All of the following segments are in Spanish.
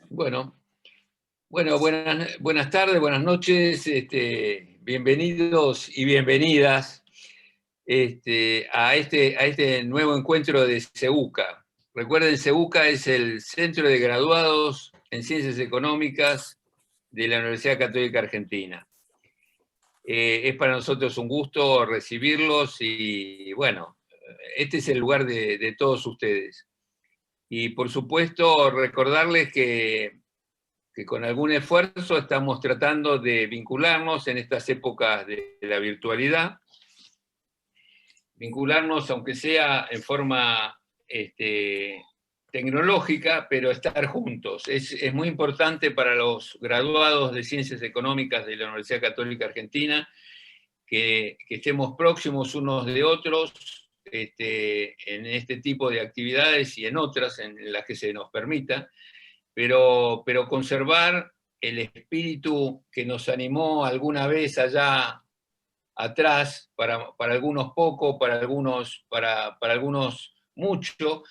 Bueno, buenas tardes, buenas noches, bienvenidos y bienvenidas a este nuevo encuentro de CEUCA. Recuerden, CEUCA es el Centro de Graduados en Ciencias Económicas de la Universidad Católica Argentina. Es para nosotros un gusto recibirlos y, bueno, este es el lugar de todos ustedes. Y, por supuesto, recordarles que con algún esfuerzo estamos tratando de vincularnos en estas épocas de la virtualidad, vincularnos aunque sea en forma tecnológica, pero estar juntos. Es muy importante para los graduados de Ciencias Económicas de la Universidad Católica Argentina que estemos próximos unos de otros en este tipo de actividades y en otras en las que se nos permita, pero conservar el espíritu que nos animó alguna vez allá atrás, para algunos poco, para algunos mucho,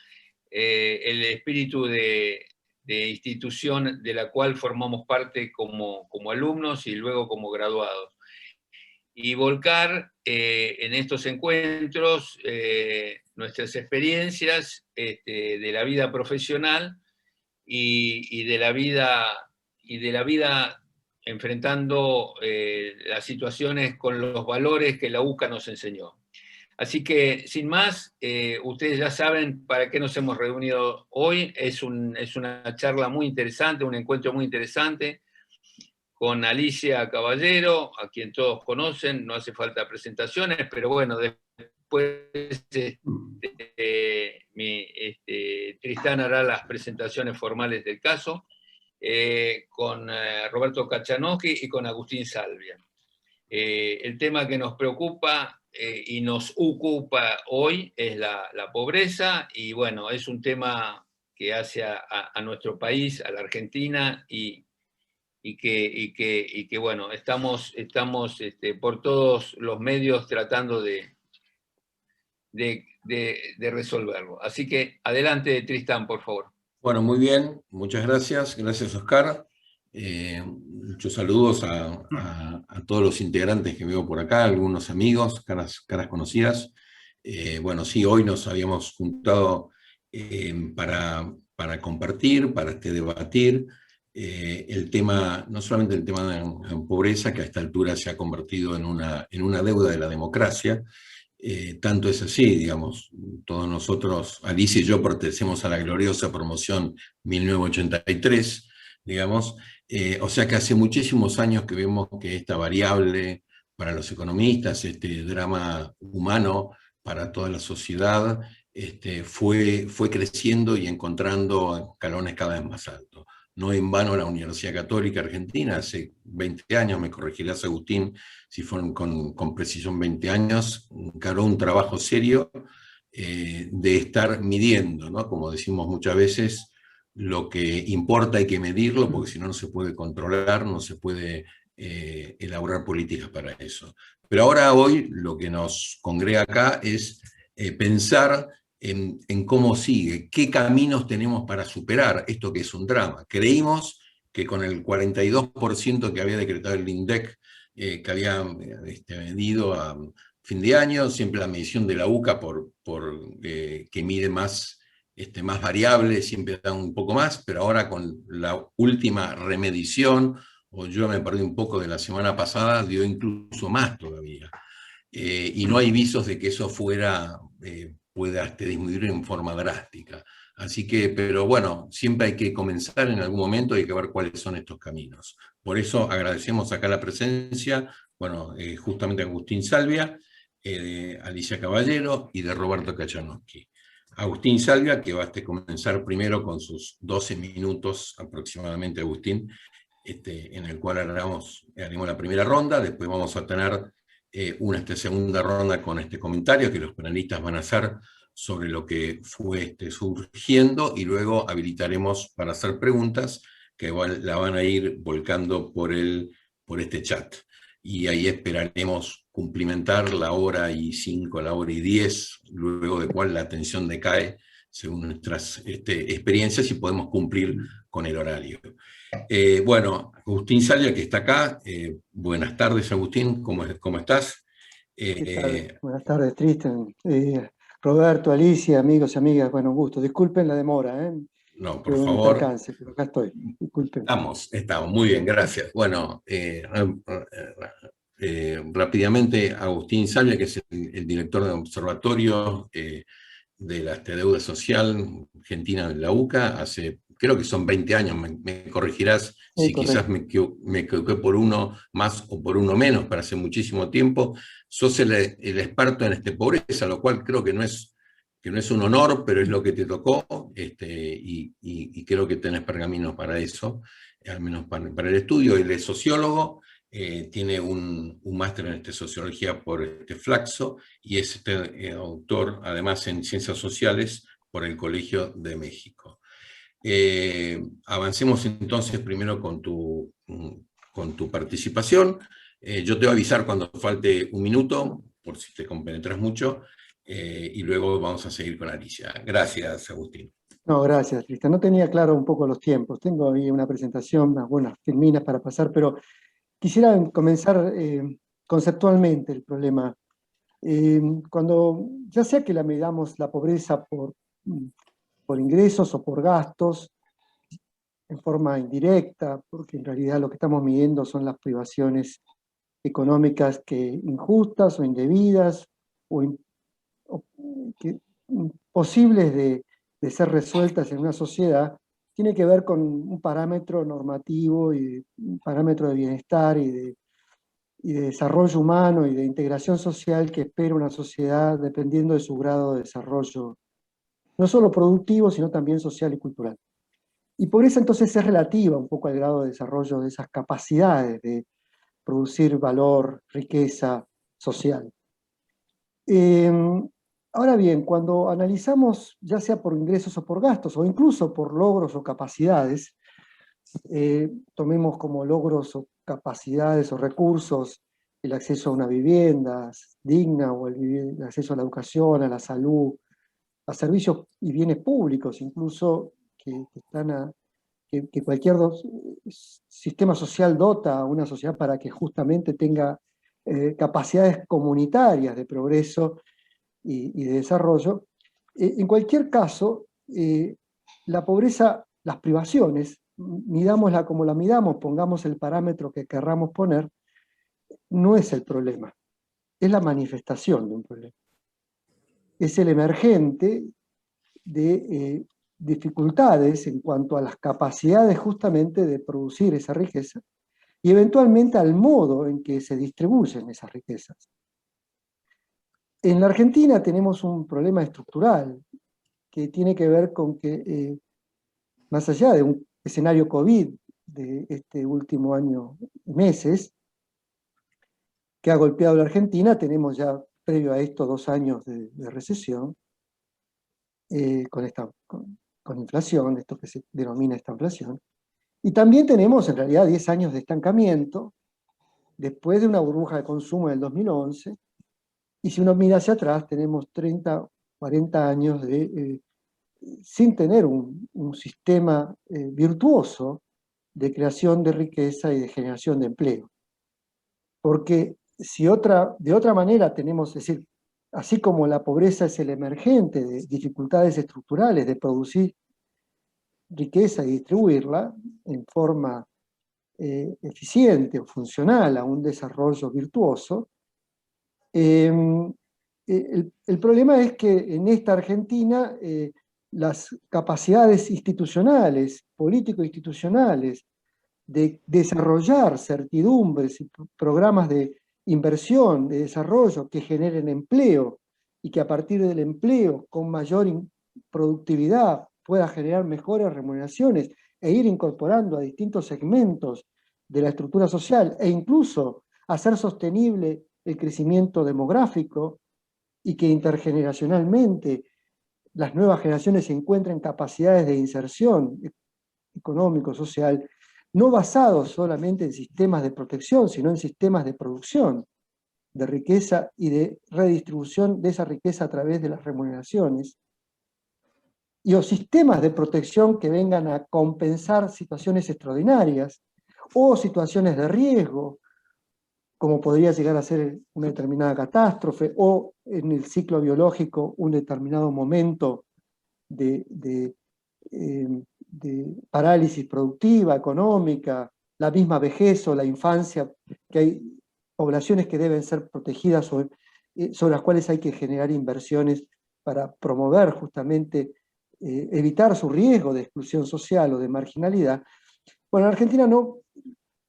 el espíritu de institución de la cual formamos parte como alumnos y luego como graduados. Y volcar en estos encuentros nuestras experiencias de la vida profesional y de la vida enfrentando las situaciones con los valores que la UCA nos enseñó. Así que, sin más, ustedes ya saben para qué nos hemos reunido hoy. Es una charla muy interesante, un encuentro muy interesante con Alicia Caballero, a quien todos conocen, no hace falta presentaciones, pero bueno, después Tristán hará las presentaciones formales del caso, con Roberto Kachanowski y con Agustín Salvia. El tema que nos preocupa y nos ocupa hoy es la pobreza, y bueno, es un tema que hace a nuestro país, a la Argentina, y que bueno, estamos por todos los medios tratando de resolverlo. Así que adelante, Tristán, por favor. Bueno, muy bien, muchas gracias. Gracias, Oscar. Muchos saludos a todos los integrantes que veo por acá, algunos amigos, caras conocidas. Bueno, sí, hoy nos habíamos juntado para compartir, para debatir el tema, no solamente el tema de la pobreza, que a esta altura se ha convertido en una deuda de la democracia. Tanto es así, digamos, todos nosotros, Alicia y yo, pertenecemos a la gloriosa promoción 1983, digamos, o sea que hace muchísimos años que vemos que esta variable para los economistas, este drama humano para toda la sociedad, fue creciendo y encontrando escalones cada vez más altos. No en vano la Universidad Católica Argentina, hace 20 años, me corregirás, Agustín, si fueron con precisión 20 años, encaró un trabajo serio de estar midiendo, ¿no? Como decimos muchas veces, lo que importa hay que medirlo, porque si no, no se puede controlar, no se puede elaborar políticas para eso. Pero ahora, hoy, lo que nos congrega acá es pensar en cómo sigue, qué caminos tenemos para superar esto que es un drama. Creímos que con el 42% que había decretado el INDEC, que había medido a fin de año, siempre la medición de la UCA que mide más variables, siempre da un poco más, pero ahora con la última remedición, o yo me perdí un poco de la semana pasada, dio incluso más todavía. Y no hay visos de que eso pueda disminuir en forma drástica. Así que, pero bueno, siempre hay que comenzar en algún momento, hay que ver cuáles son estos caminos. Por eso agradecemos acá la presencia, bueno, justamente a Agustín Salvia, Alicia Caballero y de Roberto Kachanowski. Agustín Salvia, que va a comenzar primero con sus 12 minutos aproximadamente, Agustín, en el cual haremos la primera ronda, después vamos a tener una segunda ronda con comentarios que los panelistas van a hacer sobre lo que fue surgiendo, y luego habilitaremos para hacer preguntas que la van a ir volcando por este chat. Y ahí esperaremos cumplimentar la hora y 5, la hora y 10, luego de cual la atención decae según nuestras experiencias, y podemos cumplir con el horario. Bueno, Agustín Salvia, que está acá. Buenas tardes, Agustín, ¿cómo estás? ¿Qué tal? Buenas tardes, Tristan. Roberto, Alicia, amigos y amigas, bueno, un gusto. Disculpen la demora, No, por tuve un favor. percance, pero acá estoy. Disculpen. Estamos, muy bien, gracias. Bueno, rápidamente, Agustín Salvia, que es el director del Observatorio de la Deuda Social Argentina de la UCA, creo que son 20 años, me corregirás si quizás me equivoqué por uno más o por uno menos, pero hace muchísimo tiempo. Sos el experto en pobreza, lo cual creo que no es un honor, pero es lo que te tocó, y creo que tenés pergaminos para eso, al menos para el estudio. Él es sociólogo, tiene un máster en sociología por Flaxo, y es doctor además en ciencias sociales por el Colegio de México. Avancemos entonces primero con tu participación. Yo te voy a avisar cuando falte un minuto, por si te compenetras mucho, y luego vamos a seguir con Alicia. Gracias, Agustín. No, gracias, Tristan. No tenía claro un poco los tiempos. Tengo ahí una presentación, unas buenas filminas para pasar, pero quisiera comenzar conceptualmente el problema. Cuando, ya sea que la medamos la pobreza por ingresos o por gastos, en forma indirecta, porque en realidad lo que estamos midiendo son las privaciones económicas injustas o indebidas, o posibles de ser resueltas en una sociedad, tiene que ver con un parámetro normativo y un parámetro de bienestar y de desarrollo humano y de integración social que espera una sociedad dependiendo de su grado de desarrollo, no solo productivo, sino también social y cultural. Y pobreza entonces es relativa un poco al grado de desarrollo de esas capacidades de producir valor, riqueza social. Ahora bien, cuando analizamos, ya sea por ingresos o por gastos, o incluso por logros o capacidades, tomemos como logros o capacidades o recursos el acceso a una vivienda digna, o el acceso a la educación, a la salud, a servicios y bienes públicos, incluso que cualquier sistema social dota a una sociedad para que justamente tenga capacidades comunitarias de progreso y de desarrollo. En cualquier caso, la pobreza, las privaciones, midámosla como la midamos, pongamos el parámetro que querramos poner, no es el problema, es la manifestación de un problema. Es el emergente de dificultades en cuanto a las capacidades justamente de producir esa riqueza y eventualmente al modo en que se distribuyen esas riquezas. En la Argentina tenemos un problema estructural que tiene que ver con que, más allá de un escenario COVID de este último año y meses, que ha golpeado a la Argentina, tenemos ya previo a esto 2 años de recesión, con inflación, esto que se denomina esta inflación, y también tenemos en realidad 10 años de estancamiento, después de una burbuja de consumo del 2011, y si uno mira hacia atrás tenemos 30, 40 años sin tener un sistema virtuoso de creación de riqueza y de generación de empleo. Porque si de otra manera tenemos, es decir, así como la pobreza es el emergente de dificultades estructurales de producir riqueza y distribuirla en forma eficiente o funcional a un desarrollo virtuoso, el problema es que en esta Argentina las capacidades institucionales, político-institucionales, de desarrollar certidumbres y programas de inversión, de desarrollo que generen empleo y que a partir del empleo con mayor productividad pueda generar mejores remuneraciones e ir incorporando a distintos segmentos de la estructura social e incluso hacer sostenible el crecimiento demográfico y que intergeneracionalmente las nuevas generaciones encuentren capacidades de inserción económico, social, no basados solamente en sistemas de protección, sino en sistemas de producción de riqueza y de redistribución de esa riqueza a través de las remuneraciones. y o sistemas de protección que vengan a compensar situaciones extraordinarias o situaciones de riesgo, como podría llegar a ser una determinada catástrofe, o en el ciclo biológico un determinado momento de parálisis productiva, económica, la misma vejez o la infancia, que hay poblaciones que deben ser protegidas sobre las cuales hay que generar inversiones para promover justamente, evitar su riesgo de exclusión social o de marginalidad. Bueno, en Argentina no,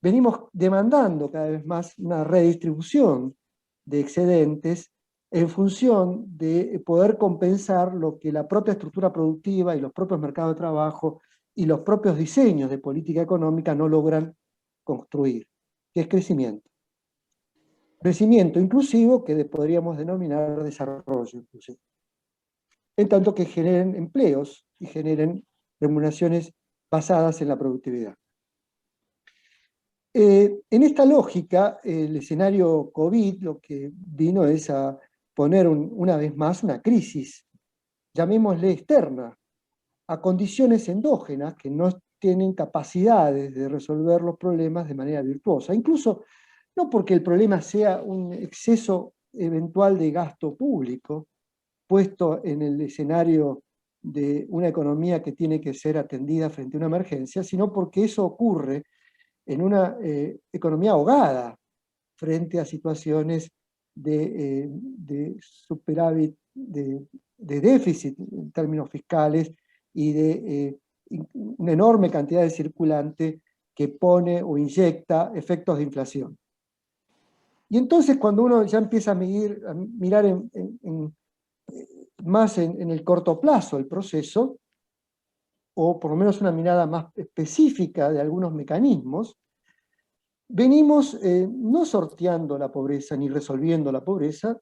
venimos demandando cada vez más una redistribución de excedentes en función de poder compensar lo que la propia estructura productiva y los propios mercados de trabajo y los propios diseños de política económica no logran construir, que es crecimiento. Crecimiento inclusivo que podríamos denominar desarrollo inclusivo. En tanto que generen empleos y generen remuneraciones basadas en la productividad. En esta lógica, el escenario COVID lo que vino es a poner una vez más una crisis, llamémosle externa, a condiciones endógenas que no tienen capacidades de resolver los problemas de manera virtuosa. Incluso no porque el problema sea un exceso eventual de gasto público, puesto en el escenario de una economía que tiene que ser atendida frente a una emergencia, sino porque eso ocurre en una economía ahogada frente a situaciones de superávit, de déficit en términos fiscales y de una enorme cantidad de circulante que pone o inyecta efectos de inflación. Y entonces cuando uno ya empieza a mirar más en el corto plazo el proceso, o por lo menos una mirada más específica de algunos mecanismos, venimos no sorteando la pobreza ni resolviendo la pobreza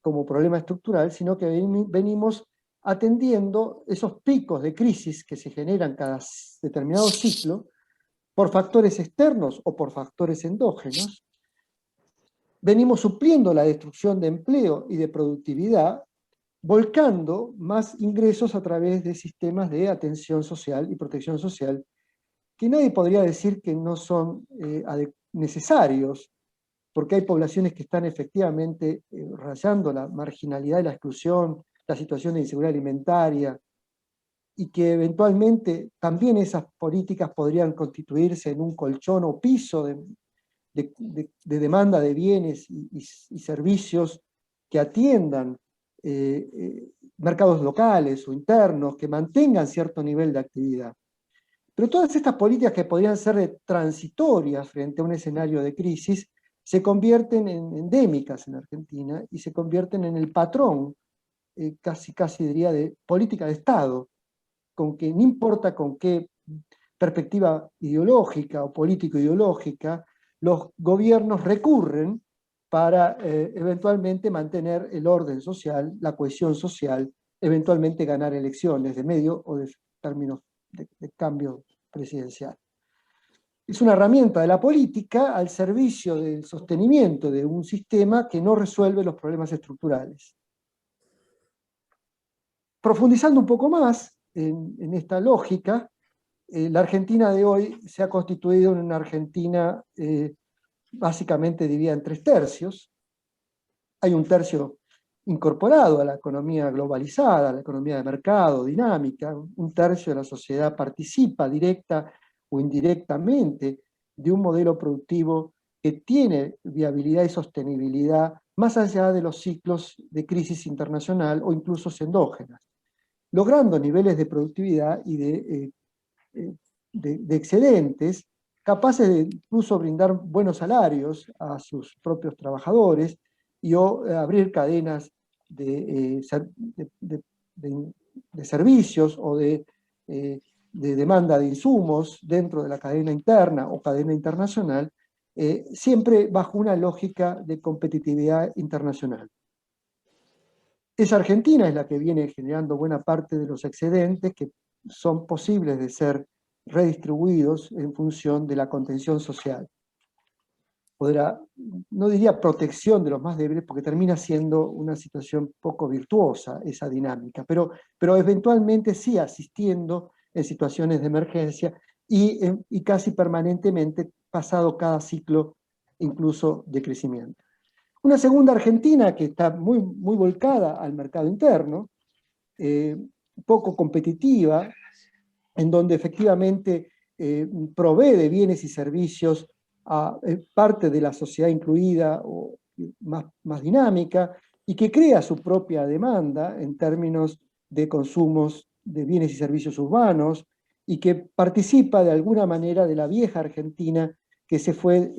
como problema estructural, sino que venimos atendiendo esos picos de crisis que se generan cada determinado ciclo por factores externos o por factores endógenos. Venimos supliendo la destrucción de empleo y de productividad, volcando más ingresos a través de sistemas de atención social y protección social, que nadie podría decir que no son necesarios, porque hay poblaciones que están efectivamente rayando la marginalidad y la exclusión, la situación de inseguridad alimentaria, y que eventualmente también esas políticas podrían constituirse en un colchón o piso de demanda de bienes y servicios que atiendan mercados locales o internos, que mantengan cierto nivel de actividad. Pero todas estas políticas que podrían ser transitorias frente a un escenario de crisis se convierten en endémicas en Argentina y se convierten en el patrón, casi diría, de política de Estado, con que no importa con qué perspectiva ideológica o político-ideológica, los gobiernos recurren para eventualmente mantener el orden social, la cohesión social, eventualmente ganar elecciones de medio o de términos de cambio presidencial. Es una herramienta de la política al servicio del sostenimiento de un sistema que no resuelve los problemas estructurales. Profundizando un poco más en esta lógica, la Argentina de hoy se ha constituido en una Argentina básicamente dividida en 3 tercios. Hay un tercio incorporado a la economía globalizada, a la economía de mercado, dinámica. Un tercio de la sociedad participa directa o indirectamente de un modelo productivo que tiene viabilidad y sostenibilidad más allá de los ciclos de crisis internacional o incluso endógenas, logrando niveles de productividad y de excedentes capaces de incluso brindar buenos salarios a sus propios trabajadores y abrir cadenas de servicios o de demanda de insumos dentro de la cadena interna o cadena internacional, siempre bajo una lógica de competitividad internacional. Esa Argentina es la que viene generando buena parte de los excedentes que son posibles de ser redistribuidos en función de la contención social. podrá, no diría protección de los más débiles, porque termina siendo una situación poco virtuosa esa dinámica, pero eventualmente sí asistiendo en situaciones de emergencia y casi permanentemente pasado cada ciclo incluso de crecimiento. Una segunda Argentina que está muy, muy volcada al mercado interno, poco competitiva, en donde efectivamente provee de bienes y servicios a parte de la sociedad incluida o más dinámica, y que crea su propia demanda en términos de consumos de bienes y servicios urbanos, y que participa de alguna manera de la vieja Argentina que se fue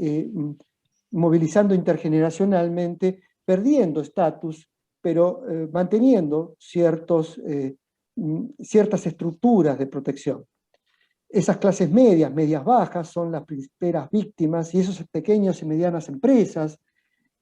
movilizando intergeneracionalmente, perdiendo estatus, pero manteniendo ciertas estructuras de protección. Esas clases medias, medias bajas, son las primeras víctimas, y esas pequeñas y medianas empresas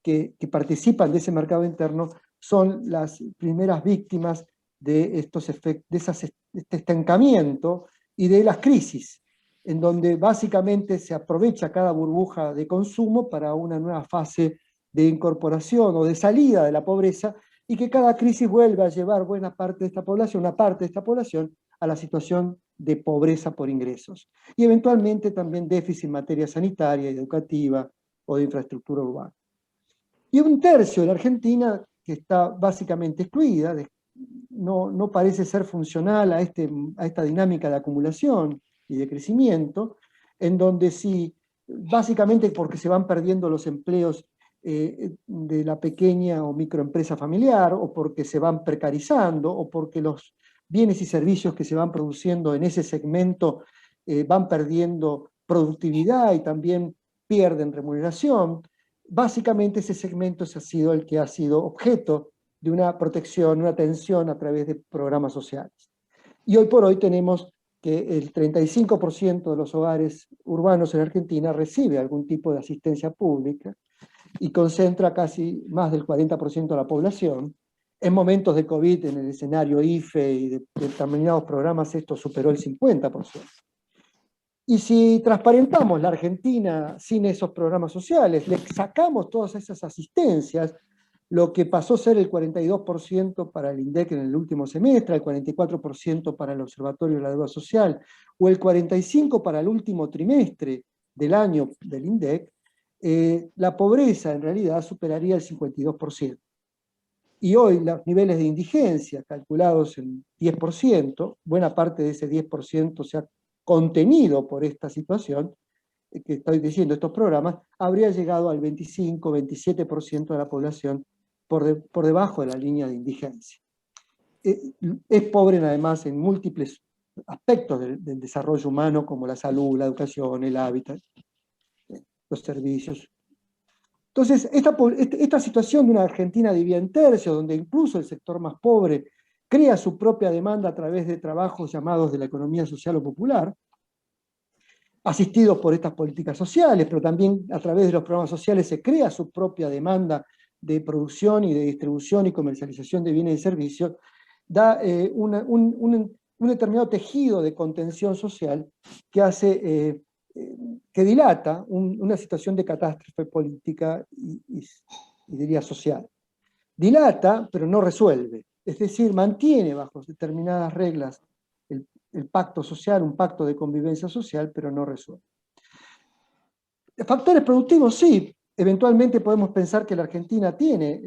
que participan de ese mercado interno son las primeras víctimas de este estancamiento y de las crisis, en donde básicamente se aprovecha cada burbuja de consumo para una nueva fase de incorporación o de salida de la pobreza, y que cada crisis vuelve a llevar buena parte de esta población, una parte de esta población, a la situación de pobreza por ingresos. Y eventualmente también déficit en materia sanitaria y educativa o de infraestructura urbana. Y un tercio de la Argentina que está básicamente excluida, no parece ser funcional a esta dinámica de acumulación y de crecimiento, en donde sí, básicamente porque se van perdiendo los empleos de la pequeña o microempresa familiar, o porque se van precarizando, o porque los bienes y servicios que se van produciendo en ese segmento van perdiendo productividad y también pierden remuneración. Básicamente ese segmento ha sido el que ha sido objeto de una protección, una atención a través de programas sociales. Y hoy por hoy tenemos que el 35% de los hogares urbanos en Argentina recibe algún tipo de asistencia pública, y concentra casi más del 40% de la población. En momentos de COVID, en el escenario IFE y de determinados programas, esto superó el 50%. Y si transparentamos la Argentina sin esos programas sociales, le sacamos todas esas asistencias, lo que pasó a ser el 42% para el INDEC en el último semestre, el 44% para el Observatorio de la Deuda Social, o el 45% para el último trimestre del año del INDEC, la pobreza en realidad superaría el 52%. Y hoy los niveles de indigencia, calculados en 10%, buena parte de ese 10% se ha contenido por esta situación que estoy diciendo, estos programas, habría llegado al 25-27% de la población por debajo de la línea de indigencia. Es pobre además en múltiples aspectos del desarrollo humano, como la salud, la educación, el hábitat, los servicios. Entonces, esta situación de una Argentina dividida en tercios, donde incluso el sector más pobre crea su propia demanda a través de trabajos llamados de la economía social o popular, asistidos por estas políticas sociales, pero también a través de los programas sociales se crea su propia demanda de producción y de distribución y comercialización de bienes y servicios, da un determinado tejido de contención social que hace que dilata una situación de catástrofe política y diría social. Dilata, pero no resuelve. Es decir, mantiene bajo determinadas reglas el pacto social, un pacto de convivencia social, pero no resuelve. Factores productivos, sí. Eventualmente podemos pensar que la Argentina tiene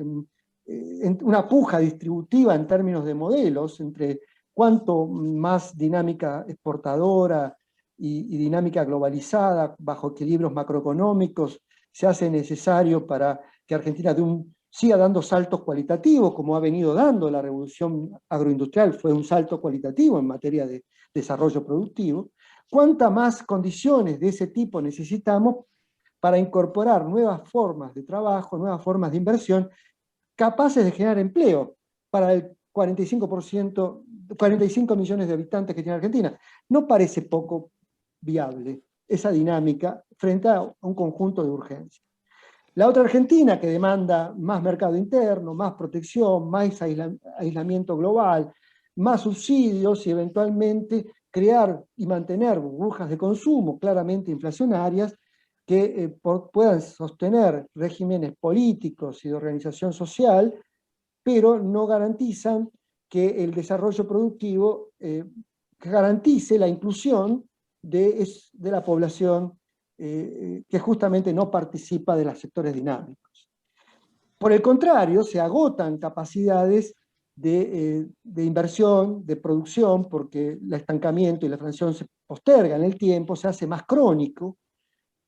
una puja distributiva en términos de modelos, entre cuanto más dinámica exportadora y dinámica globalizada, bajo equilibrios macroeconómicos, se hace necesario para que Argentina siga dando saltos cualitativos, como ha venido dando la revolución agroindustrial, fue un salto cualitativo en materia de desarrollo productivo. ¿Cuántas más condiciones de ese tipo necesitamos para incorporar nuevas formas de trabajo, nuevas formas de inversión, capaces de generar empleo para el 45 millones de habitantes que tiene Argentina? No parece poco viable esa dinámica frente a un conjunto de urgencias. La otra Argentina, que demanda más mercado interno, más protección, más aislamiento global, más subsidios y eventualmente crear y mantener burbujas de consumo claramente inflacionarias, que puedan sostener regímenes políticos y de organización social, pero no garantizan que el desarrollo productivo que garantice la inclusión de la población que justamente no participa de los sectores dinámicos. Por el contrario, se agotan capacidades de inversión, de producción, porque el estancamiento y la inflación se postergan en el tiempo, se hace más crónico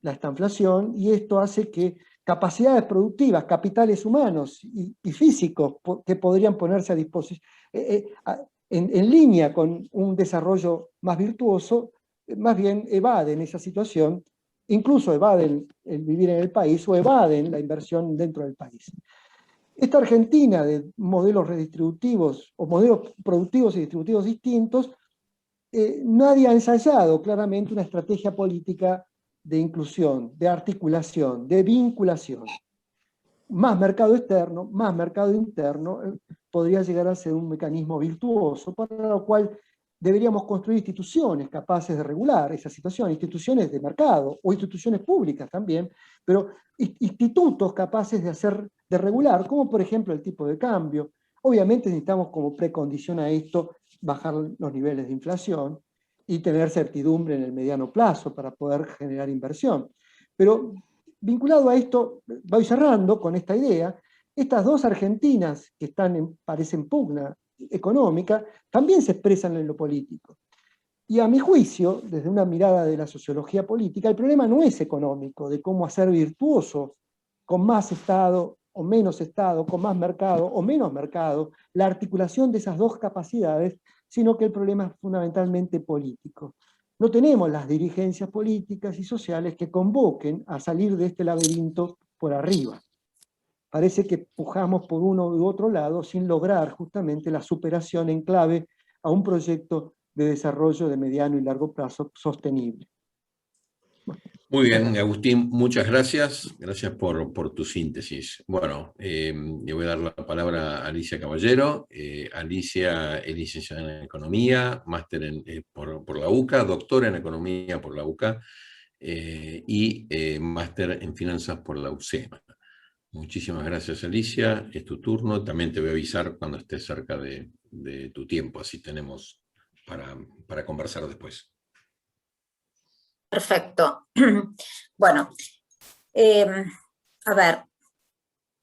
la estanflación, y esto hace que capacidades productivas, capitales humanos y físicos que podrían ponerse a disposición, en línea con un desarrollo más virtuoso, más bien evaden esa situación, incluso evaden el vivir en el país o evaden la inversión dentro del país. Esta Argentina de modelos redistributivos o modelos productivos y distributivos distintos, nadie ha ensayado claramente una estrategia política de inclusión, de articulación, de vinculación. Más mercado externo, más mercado interno, podría llegar a ser un mecanismo virtuoso, para lo cual deberíamos construir instituciones capaces de regular esa situación, instituciones de mercado o instituciones públicas también, pero institutos capaces de regular, como por ejemplo el tipo de cambio. Obviamente necesitamos como precondición a esto bajar los niveles de inflación y tener certidumbre en el mediano plazo para poder generar inversión. Pero vinculado a esto, voy cerrando con esta idea, estas dos Argentinas que parecen pugna económica, también se expresan en lo político. Y a mi juicio, desde una mirada de la sociología política, el problema no es económico, de cómo hacer virtuoso, con más Estado o menos Estado, con más mercado o menos mercado, la articulación de esas dos capacidades, sino que el problema es fundamentalmente político. No tenemos las dirigencias políticas y sociales que convoquen a salir de este laberinto por arriba. Parece que pujamos por uno u otro lado sin lograr justamente la superación en clave a un proyecto de desarrollo de mediano y largo plazo sostenible. Muy bien, Agustín, muchas gracias. Gracias por tu síntesis. Bueno, le voy a dar la palabra a Alicia Caballero. Alicia es licenciada en Economía, máster por la UCA, doctora en Economía por la UCA y máster en Finanzas por la UCEMA. Muchísimas gracias, Alicia. Es tu turno. También te voy a avisar cuando estés cerca de tu tiempo, así tenemos para conversar después. Perfecto. Bueno, a ver,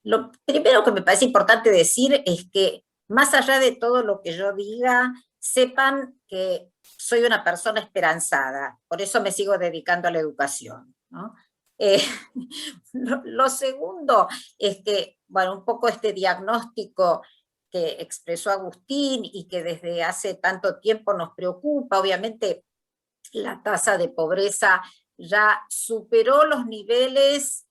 lo primero que me parece importante decir es que más allá de todo lo que yo diga, sepan que soy una persona esperanzada, por eso me sigo dedicando a la educación, ¿no? Lo segundo es que, bueno, un poco este diagnóstico que expresó Agustín y que desde hace tanto tiempo nos preocupa, obviamente la tasa de pobreza ya superó los niveles,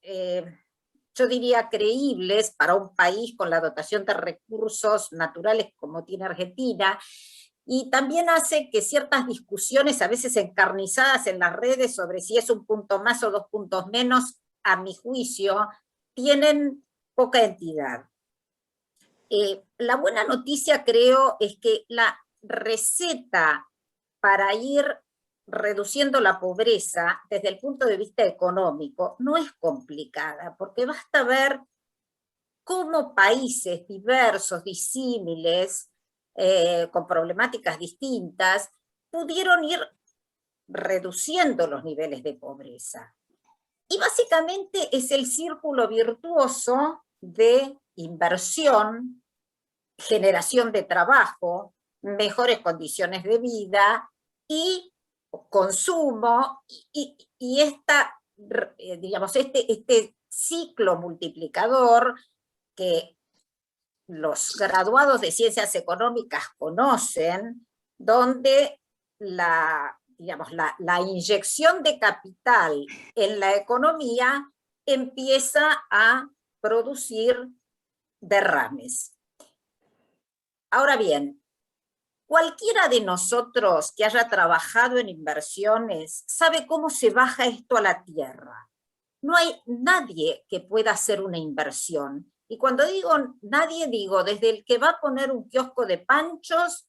yo diría, creíbles para un país con la dotación de recursos naturales como tiene Argentina, y también hace que ciertas discusiones, a veces encarnizadas en las redes sobre si es un punto más o 2 puntos menos, a mi juicio, tienen poca entidad. La buena noticia, creo, es que la receta para ir reduciendo la pobreza desde el punto de vista económico no es complicada, porque basta ver cómo países diversos, disímiles, con problemáticas distintas, pudieron ir reduciendo los niveles de pobreza. Y básicamente es el círculo virtuoso de inversión, generación de trabajo, mejores condiciones de vida y consumo, y digamos, este ciclo multiplicador que los graduados de ciencias económicas conocen, donde la inyección de capital en la economía empieza a producir derrames. Ahora bien, cualquiera de nosotros que haya trabajado en inversiones sabe cómo se baja esto a la tierra. No hay nadie que pueda hacer una inversión. Y cuando digo nadie, digo desde el que va a poner un kiosco de panchos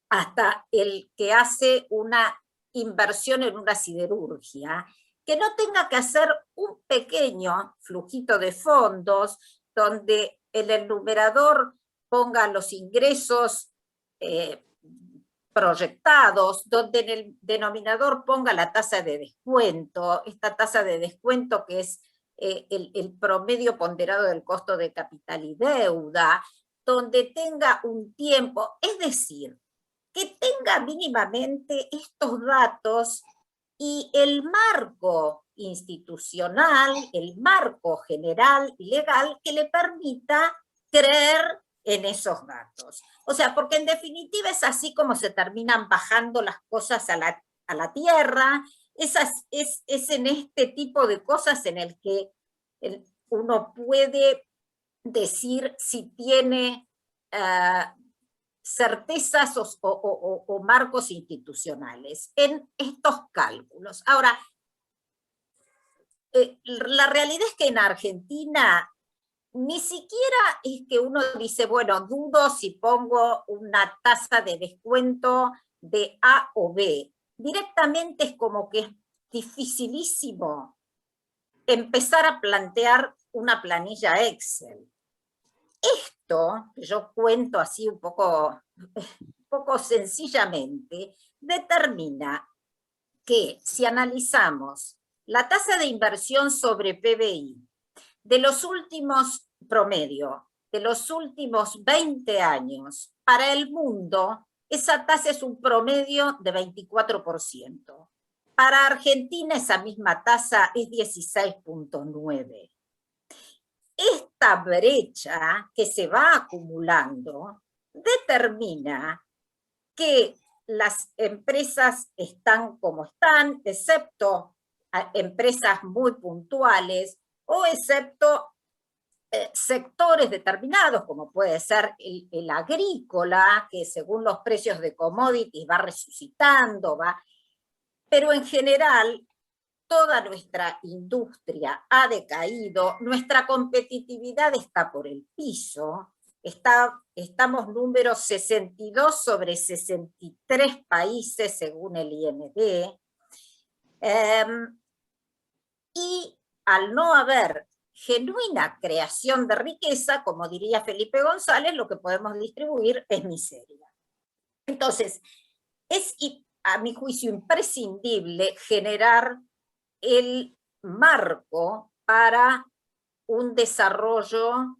hasta el que hace una inversión en una siderurgia. que no tenga que hacer un pequeño flujito de fondos donde en el numerador ponga los ingresos proyectados, donde en el denominador ponga la tasa de descuento, esta tasa de descuento que es el promedio ponderado del costo de capital y deuda, donde tenga un tiempo, es decir, que tenga mínimamente estos datos y el marco institucional, el marco general y legal que le permita creer en esos datos. O sea, porque en definitiva es así como se terminan bajando las cosas a la tierra, es en este tipo de cosas en el que uno puede decir si tiene certezas o marcos institucionales en estos cálculos. Ahora, la realidad es que en Argentina ni siquiera es que uno dice, bueno, dudo si pongo una tasa de descuento de A o B. Directamente es como que es dificilísimo empezar a plantear una planilla Excel. Esto, que yo cuento así un poco sencillamente, determina que si analizamos la tasa de inversión sobre PBI de los últimos promedio, de los últimos 20 años, para el mundo, esa tasa es un promedio de 24%. Para Argentina esa misma tasa es 16.9%. Esta brecha que se va acumulando determina que las empresas están como están, excepto empresas muy puntuales o excepto sectores determinados, como puede ser el agrícola, que según los precios de commodities va resucitando, pero en general toda nuestra industria ha decaído, nuestra competitividad está por el piso, estamos números 62 sobre 63 países según el IMD, y al no haber genuina creación de riqueza, como diría Felipe González, lo que podemos distribuir es miseria. Entonces, es a mi juicio imprescindible generar el marco para un desarrollo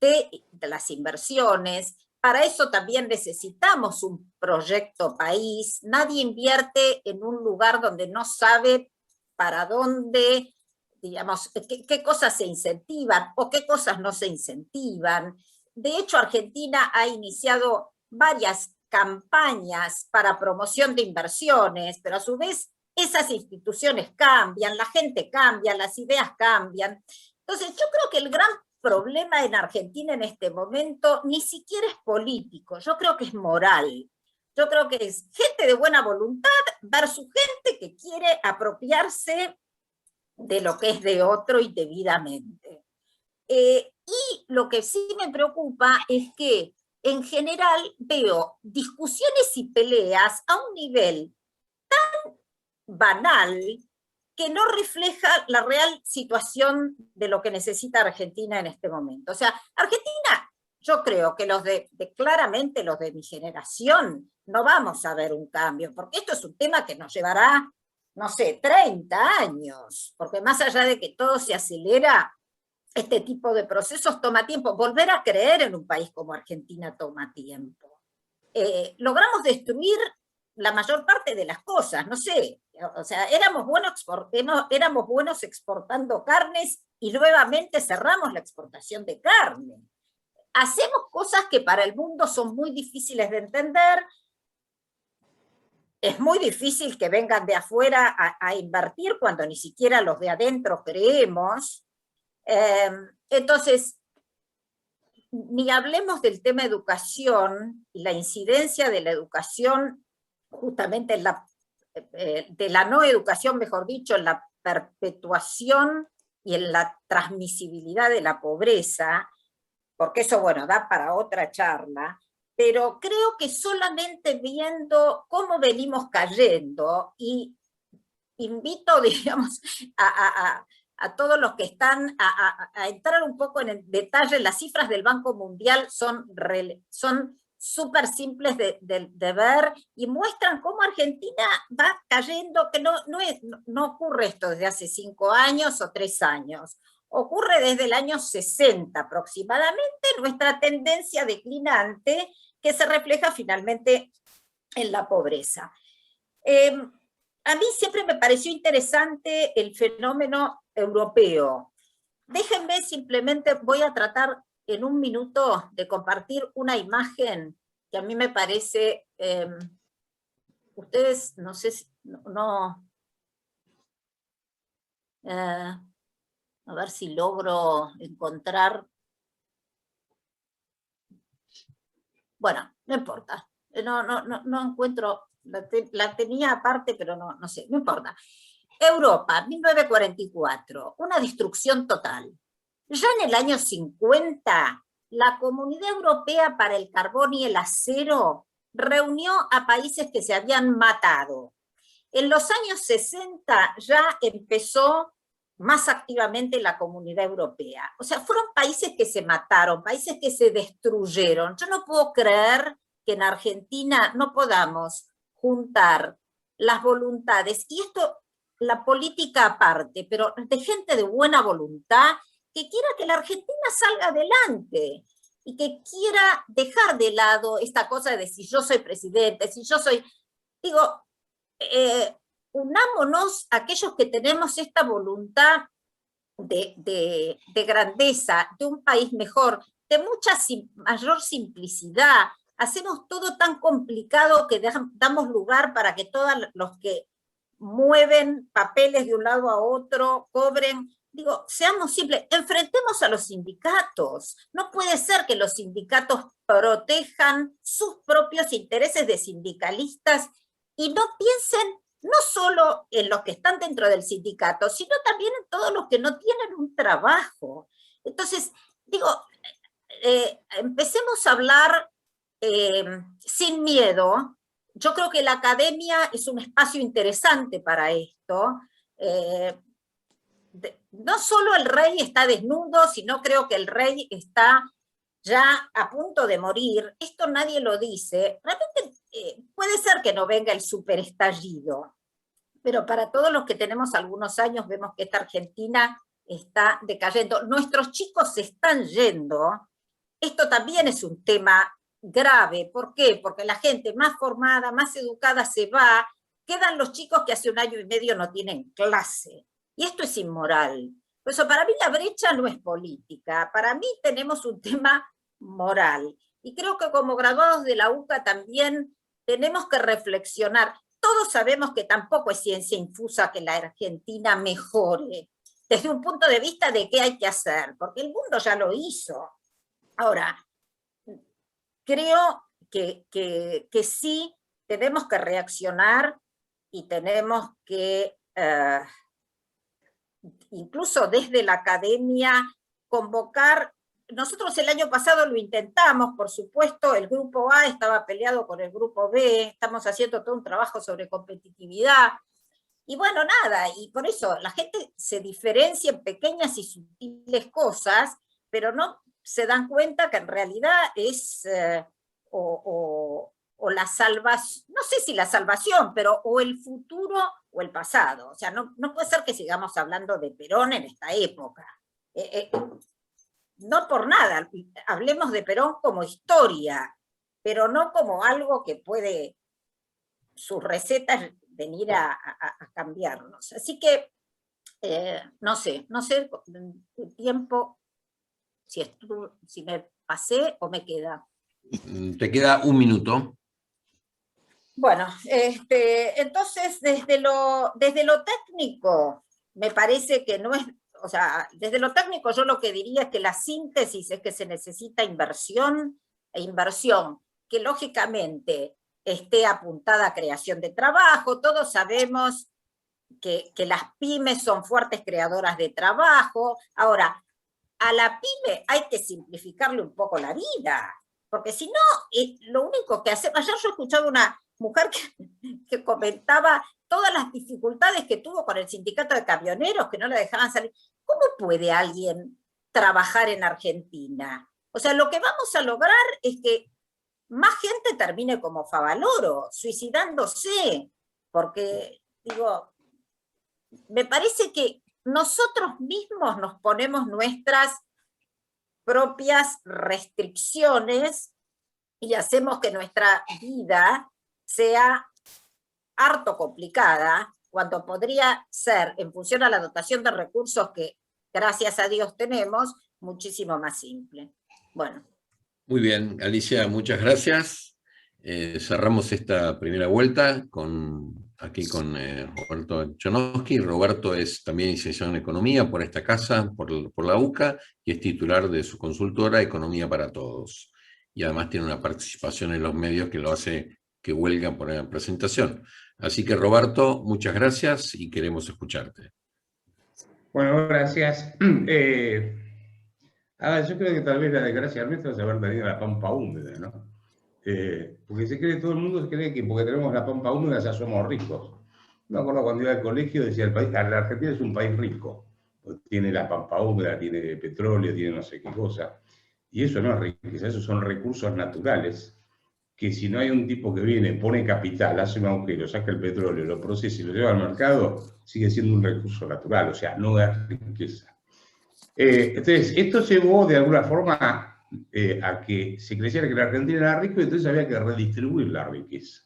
de las inversiones. Para eso también necesitamos un proyecto país. Nadie invierte en un lugar donde no sabe para dónde, digamos, qué cosas se incentivan o qué cosas no se incentivan. De hecho, Argentina ha iniciado varias campañas para promoción de inversiones, pero a su vez esas instituciones cambian, la gente cambia, las ideas cambian. Entonces, yo creo que el gran problema en Argentina en este momento ni siquiera es político, yo creo que es moral. Yo creo que es gente de buena voluntad versus gente que quiere apropiarse de lo que es de otro indebidamente. Y lo que sí me preocupa es que en general veo discusiones y peleas a un nivel tan banal que no refleja la real situación de lo que necesita Argentina en este momento. O sea, Argentina, yo creo que claramente los de mi generación no vamos a ver un cambio, porque esto es un tema que nos llevará, no sé, 30 años, porque más allá de que todo se acelera, este tipo de procesos toma tiempo. Volver a creer en un país como Argentina toma tiempo. Logramos destruir la mayor parte de las cosas, no sé, o sea, éramos buenos exportando carnes y nuevamente cerramos la exportación de carne. Hacemos cosas que para el mundo son muy difíciles de entender, es muy difícil que vengan de afuera a invertir cuando ni siquiera los de adentro creemos. Entonces, ni hablemos del tema educación y la incidencia de la educación justamente de la no educación, mejor dicho, en la perpetuación y en la transmisibilidad de la pobreza, porque eso, bueno, da para otra charla, pero creo que solamente viendo cómo venimos cayendo y invito, digamos, a todos los que están a entrar un poco en el detalle. Las cifras del Banco Mundial son súper simples de ver y muestran cómo Argentina va cayendo, que no ocurre esto desde hace 5 años o 3 años, ocurre desde el año 60 aproximadamente, nuestra tendencia declinante que se refleja finalmente en la pobreza. A mí siempre me pareció interesante el fenómeno europeo. Déjenme simplemente, voy a tratar en un minuto de compartir una imagen que a mí me parece, ustedes no sé si, a ver si logro encontrar, bueno, no importa, no encuentro, la tenía aparte, pero no sé, no importa. Europa, 1944, una destrucción total. Ya en el año 50, la Comunidad Europea para el Carbón y el Acero reunió a países que se habían matado. En los años 60 ya empezó más activamente la Comunidad Europea. O sea, fueron países que se mataron, países que se destruyeron. Yo no puedo creer que en Argentina no podamos juntar las voluntades, y esto, la política aparte, pero de gente de buena voluntad, que quiera que la Argentina salga adelante y que quiera dejar de lado esta cosa de si yo soy presidente, si yo soy... Digo, unámonos aquellos que tenemos esta voluntad de grandeza, de un país mejor, de mucha mayor simplicidad. Hacemos todo tan complicado que damos lugar para que todos los que mueven papeles de un lado a otro cobren. Digo, seamos simples, enfrentemos a los sindicatos. No puede ser que los sindicatos protejan sus propios intereses de sindicalistas y no piensen no solo en los que están dentro del sindicato, sino también en todos los que no tienen un trabajo. Entonces, digo, empecemos a hablar sin miedo. Yo creo que la academia es un espacio interesante para esto. No solo el rey está desnudo, sino creo que el rey está ya a punto de morir. Esto nadie lo dice. Realmente puede ser que no venga el superestallido, pero para todos los que tenemos algunos años vemos que esta Argentina está decayendo. Nuestros chicos se están yendo. Esto también es un tema grave. ¿Por qué? Porque la gente más formada, más educada se va, quedan los chicos que hace 1 año y medio no tienen clase. Y esto es inmoral. Por eso para mí la brecha no es política, para mí tenemos un tema moral. Y creo que como graduados de la UCA también tenemos que reflexionar. Todos sabemos que tampoco es ciencia infusa que la Argentina mejore, desde un punto de vista de qué hay que hacer, porque el mundo ya lo hizo. Ahora, creo que sí tenemos que reaccionar y tenemos que, incluso desde la academia, convocar. Nosotros el año pasado lo intentamos, por supuesto, el grupo A estaba peleado con el grupo B, estamos haciendo todo un trabajo sobre competitividad, y bueno, nada, y por eso la gente se diferencia en pequeñas y sutiles cosas, pero no se dan cuenta que en realidad es o la salvación, no sé si la salvación, pero o el futuro o el pasado. O sea, no puede ser que sigamos hablando de Perón en esta época. No por nada, hablemos de Perón como historia, pero no como algo que puede, sus recetas, venir a cambiarnos. Así que, no sé el tiempo, si me pasé o me queda. Te queda 1 minuto. Bueno, entonces desde lo técnico, me parece que no es, o sea, desde lo técnico yo lo que diría es que la síntesis es que se necesita inversión, que lógicamente esté apuntada a creación de trabajo. Todos sabemos que las pymes son fuertes creadoras de trabajo. Ahora, a la pyme hay que simplificarle un poco la vida, porque si no, lo único que hace, ayer yo escuchaba una mujer que comentaba, todas las dificultades que tuvo con el sindicato de camioneros, que no le dejaban salir. ¿Cómo puede alguien trabajar en Argentina? O sea, lo que vamos a lograr es que más gente termine como Favaloro, suicidándose, porque, digo, me parece que nosotros mismos nos ponemos nuestras propias restricciones y hacemos que nuestra vida sea harto complicada, cuando podría ser, en función a la dotación de recursos que gracias a Dios tenemos, muchísimo más simple. Bueno. Muy bien, Alicia, muchas gracias. Cerramos esta primera vuelta aquí con Roberto Chornosky. Roberto es también licenciado en Economía por esta casa, por la UCA, y es titular de su consultora Economía para Todos. Y además tiene una participación en los medios que lo hace que huelga por la presentación. Así que, Roberto, muchas gracias y queremos escucharte. Bueno, gracias. Yo creo que tal vez la desgracia nuestra es haber tenido la pampa húmeda, ¿no? Porque todo el mundo se cree que porque tenemos la pampa húmeda ya somos ricos. Me acuerdo cuando iba al colegio, decía, la Argentina es un país rico. Tiene la pampa húmeda, tiene petróleo, tiene no sé qué cosa. Y eso no es riqueza, esos son recursos naturales, que si no hay un tipo que viene, pone capital, hace un agujero, saca el petróleo, lo procesa y lo lleva al mercado, sigue siendo un recurso natural, o sea, no es riqueza. Entonces, esto llevó de alguna forma a que se creyera que la Argentina era rico y entonces había que redistribuir la riqueza.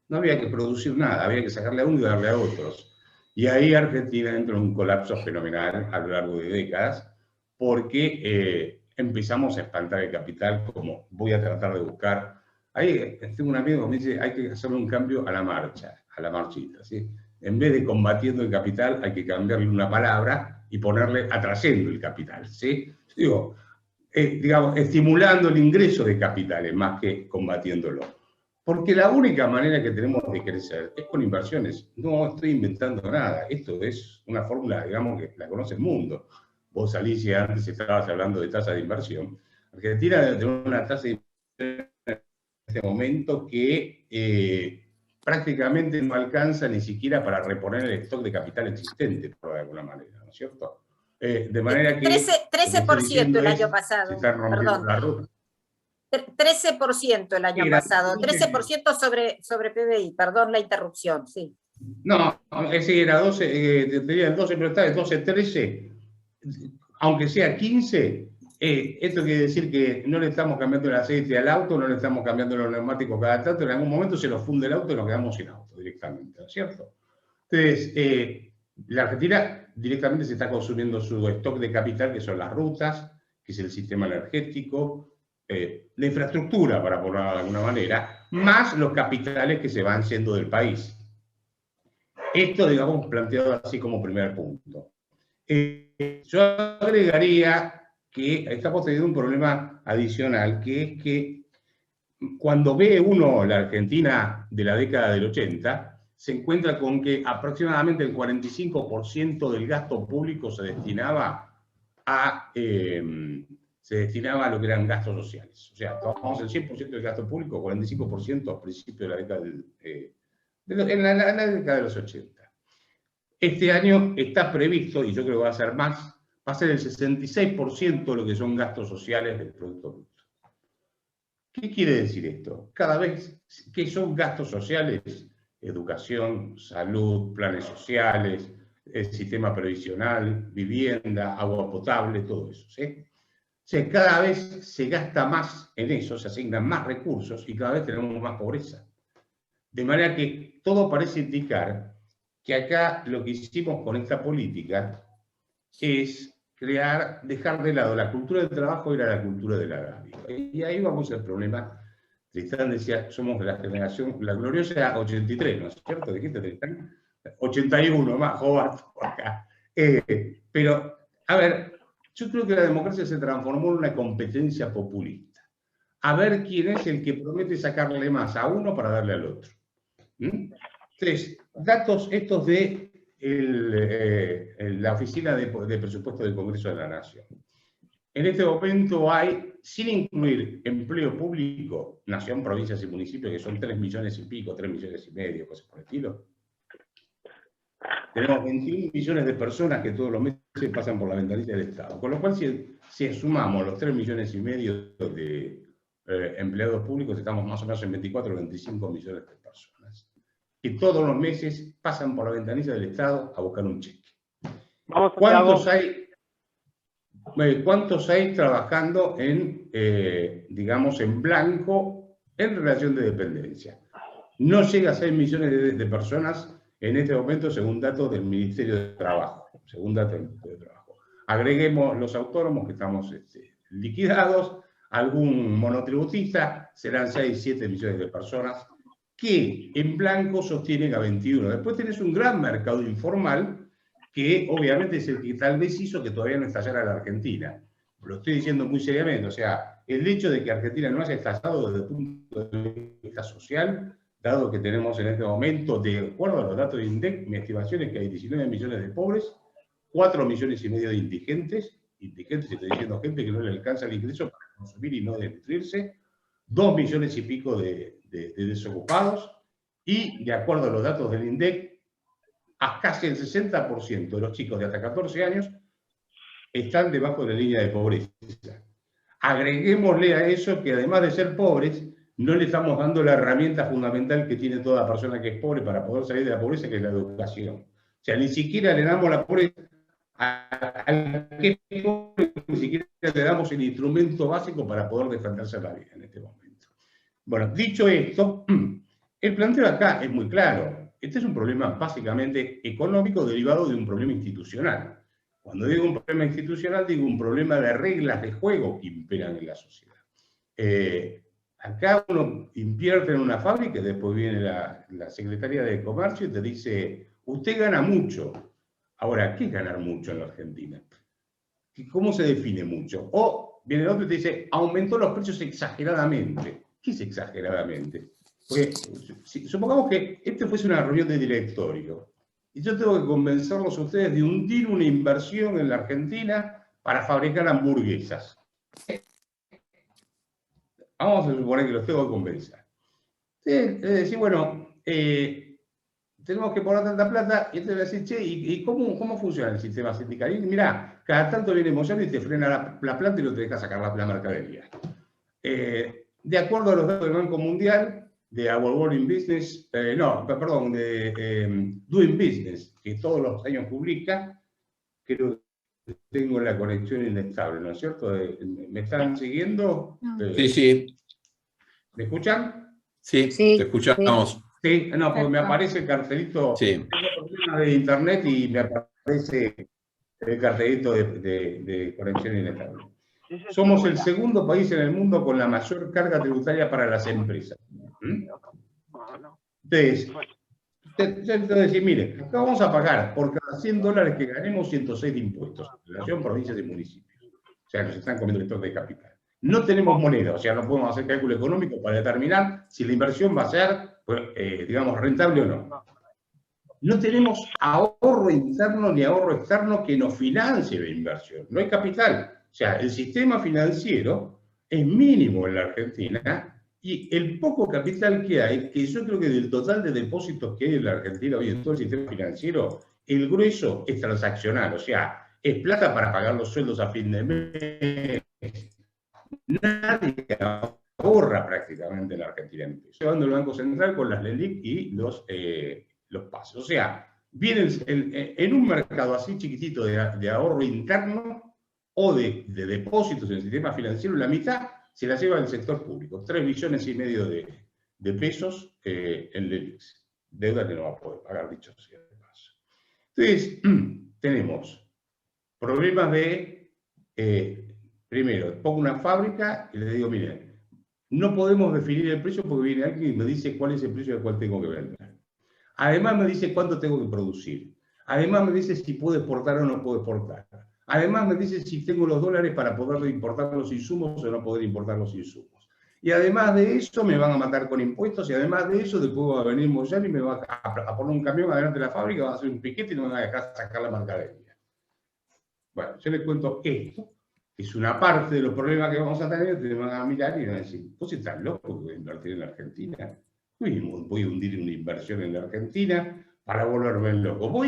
No había que producir nada, había que sacarle a uno y darle a otros. Y ahí Argentina entró en un colapso fenomenal a lo largo de décadas, porque empezamos a espantar el capital como voy a tratar de buscar. Ahí tengo un amigo que me dice, hay que hacerle un cambio a la marcha, a la marchita, ¿sí? En vez de combatiendo el capital, hay que cambiarle una palabra y ponerle atrayendo el capital, ¿sí? Digo, digamos, estimulando el ingreso de capitales más que combatiéndolo. Porque la única manera que tenemos de crecer es con inversiones. No estoy inventando nada. Esto es una fórmula, digamos, que la conoce el mundo. Vos, Alicia, antes estabas hablando de tasa de inversión. Argentina debe tener una tasa de inversión en este momento que prácticamente no alcanza ni siquiera para reponer el stock de capital existente, por de alguna manera, ¿no es cierto? De manera que... 13% el año pasado. Se está rompiendo la ruta. 13% el año pasado, 13% sobre PBI, perdón la interrupción, sí. No, ese era 12, tenía el 12, pero está el 12, 13, aunque sea 15, esto quiere decir que no le estamos cambiando el aceite al auto, no le estamos cambiando los neumáticos cada tanto, en algún momento se nos funde el auto y nos quedamos sin auto directamente, ¿no es cierto? Entonces, la Argentina directamente se está consumiendo su stock de capital, que son las rutas, que es el sistema energético, la infraestructura, para ponerlo de alguna manera, más los capitales que se van yendo del país. Esto, digamos, planteado así como primer punto. Yo agregaría que estamos teniendo un problema adicional, que es que cuando ve uno la Argentina de la década del 80, se encuentra con que aproximadamente el 45% del gasto público se destinaba a lo que eran gastos sociales. O sea, tomamos el 100% del gasto público, 45% a principios de la década en la década de los 80. Este año está previsto, y yo creo que va a ser más, va a ser el 66% de lo que son gastos sociales del Producto Bruto. ¿Qué quiere decir esto? Cada vez que son gastos sociales, educación, salud, planes sociales, el sistema previsional, vivienda, agua potable, todo eso, ¿sí? O sea, cada vez se gasta más en eso, se asignan más recursos y cada vez tenemos más pobreza. De manera que todo parece indicar que acá lo que hicimos con esta política es dejar de lado la cultura del trabajo y la cultura de la agravio. Y ahí vamos al problema. Tristán decía, somos de la generación, la gloriosa 83, ¿no es cierto? ¿Dijiste, Tristán? 81, más jovato acá. Pero, a ver, yo creo que la democracia se transformó en una competencia populista. A ver quién es el que promete sacarle más a uno para darle al otro. Entonces, datos estos de la Oficina de Presupuesto del Congreso de la Nación. En este momento hay, sin incluir empleo público, nación, provincias y municipios, que son 3 millones y pico, 3 millones y medio, cosas por el estilo, Tenemos 21 millones de personas que todos los meses pasan por la ventanilla del Estado. Con lo cual, si sumamos los 3,5 millones de empleados públicos, estamos más o menos en 24 o 25 millones de personas que todos los meses pasan por la ventanilla del Estado a buscar un cheque. ¿Cuántos hay trabajando en, digamos, en blanco en relación de dependencia? No llega a 6 millones de personas en este momento, según datos del Ministerio de Trabajo. Agreguemos los autónomos, que estamos liquidados, algún monotributista, serán 6, 7 millones de personas que en blanco sostienen a 21. Después tenés un gran mercado informal, que obviamente es el que tal vez hizo que todavía no estallara la Argentina. Lo estoy diciendo muy seriamente, o sea, el hecho de que Argentina no haya estallado desde el punto de vista social, dado que tenemos en este momento, de acuerdo a los datos de INDEC, mi estimación es que hay 19 millones de pobres, 4,5 millones de indigentes, estoy diciendo gente que no le alcanza el ingreso para consumir y no desnutrirse, 2 millones y pico de desocupados, y de acuerdo a los datos del INDEC, a casi el 60% de los chicos de hasta 14 años están debajo de la línea de pobreza. Agreguémosle a eso que además de ser pobres, no le estamos dando la herramienta fundamental que tiene toda persona que es pobre para poder salir de la pobreza, que es la educación. O sea, ni siquiera le damos la pobreza al que es pobre, ni siquiera le damos el instrumento básico para poder defenderse la vida en este momento. Bueno, dicho esto, el planteo acá es muy claro. Este es un problema básicamente económico derivado de un problema institucional. Cuando digo un problema institucional, digo un problema de reglas de juego que imperan en la sociedad. Acá uno invierte en una fábrica y después viene la Secretaría de Comercio y te dice, usted gana mucho. Ahora, ¿qué es ganar mucho en la Argentina? ¿Cómo se define mucho? O viene el otro y te dice, aumentó los precios exageradamente. ¿Qué es exageradamente? Porque supongamos que este fuese una reunión de directorio y yo tengo que convencerlos a ustedes de hundir una inversión en la Argentina para fabricar hamburguesas. Vamos a suponer que los tengo que convencer. Es decir, bueno, tenemos que poner tanta plata, y entonces va a decir, che, ¿y cómo funciona el sistema sindical? Y mirá, cada tanto viene Moyano y te frena la planta y no te deja sacar la mercadería. De acuerdo a los datos del Banco Mundial, de Our World in Business, de Doing Business, que todos los años publica, creo que tengo la conexión inestable, ¿no es cierto? ¿Me están siguiendo? Sí, sí. ¿Me escuchan? Sí, te escuchamos. Sí, no, porque me aparece el cartelito, Sí. tengo problemas de internet y me aparece el cartelito de conexión inestable. Somos el segundo país en el mundo con la mayor carga tributaria para las empresas. Entonces, yo te decir, mire, acá vamos a pagar por cada $100 que ganemos 106 de impuestos, en relación provincias y municipios. O sea, nos están comiendo el stock de capital. No tenemos moneda, o sea, no podemos hacer cálculo económico para determinar si la inversión va a ser, digamos, rentable o no. No tenemos ahorro interno ni ahorro externo que nos financie la inversión. No hay capital. O sea, el sistema financiero es mínimo en la Argentina y el poco capital que hay, que yo creo que del total de depósitos que hay en la Argentina hoy en todo el sistema financiero, el grueso es transaccional, o sea, es plata para pagar los sueldos a fin de mes. Nadie ahorra prácticamente en la Argentina. Llevando el Banco Central con las LELIQ y los pasos. O sea, vienen en un mercado así chiquitito de ahorro interno o de depósitos en el sistema financiero, la mitad se la lleva el sector público. 3,5 millones de pesos en LELIX. Deuda que no va a poder pagar, dicho sea de paso. Entonces, tenemos problemas de... primero, pongo una fábrica y le digo, miren, no podemos definir el precio porque viene alguien y me dice cuál es el precio al cual tengo que vender. Además me dice cuánto tengo que producir. Además me dice si puedo exportar o no puedo exportar. Además me dice si tengo los dólares para poder importar los insumos o no poder importar los insumos. Y además de eso me van a matar con impuestos y además de eso después va a venir Moyano y me va a poner un camión adelante de la fábrica, va a hacer un piquete y no me va a dejar sacar la mercadería. Bueno, yo les cuento esto, que es una parte de los problemas que vamos a tener, te van a mirar y van a decir, vos estás loco de invertir en la Argentina. Voy a hundir una inversión en la Argentina para volverme loco.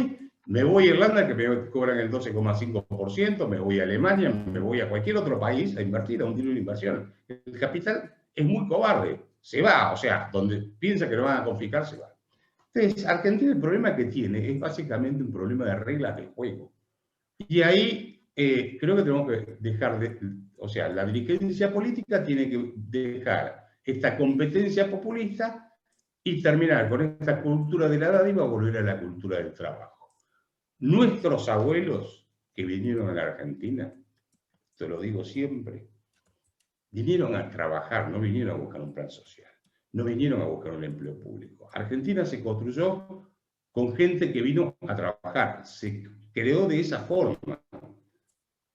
Me voy a Irlanda, que me cobran el 12,5%, me voy a Alemania, me voy a cualquier otro país a invertir, a un tiro de inversión. El capital es muy cobarde, se va, o sea, donde piensa que lo van a confiscar, se va. Entonces, Argentina el problema que tiene es básicamente un problema de reglas del juego. Y ahí creo que tenemos que dejar o sea, la dirigencia política tiene que dejar esta competencia populista y terminar con esta cultura de la dádiva, volver a la cultura del trabajo. Nuestros abuelos que vinieron a la Argentina, te lo digo siempre, vinieron a trabajar, no vinieron a buscar un plan social, no vinieron a buscar un empleo público. Argentina se construyó con gente que vino a trabajar, se creó de esa forma.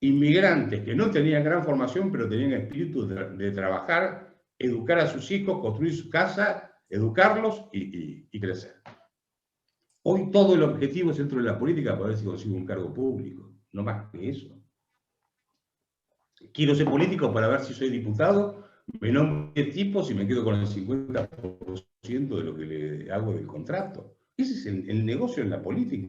Inmigrantes que no tenían gran formación, pero tenían espíritu de trabajar, educar a sus hijos, construir su casa, educarlos y crecer. Hoy todo el objetivo es dentro de la política para ver si consigo un cargo público, no más que eso. Quiero ser político para ver si soy diputado, me nombro tipos y me quedo con el 50% de lo que le hago del contrato. Ese es el negocio en la política.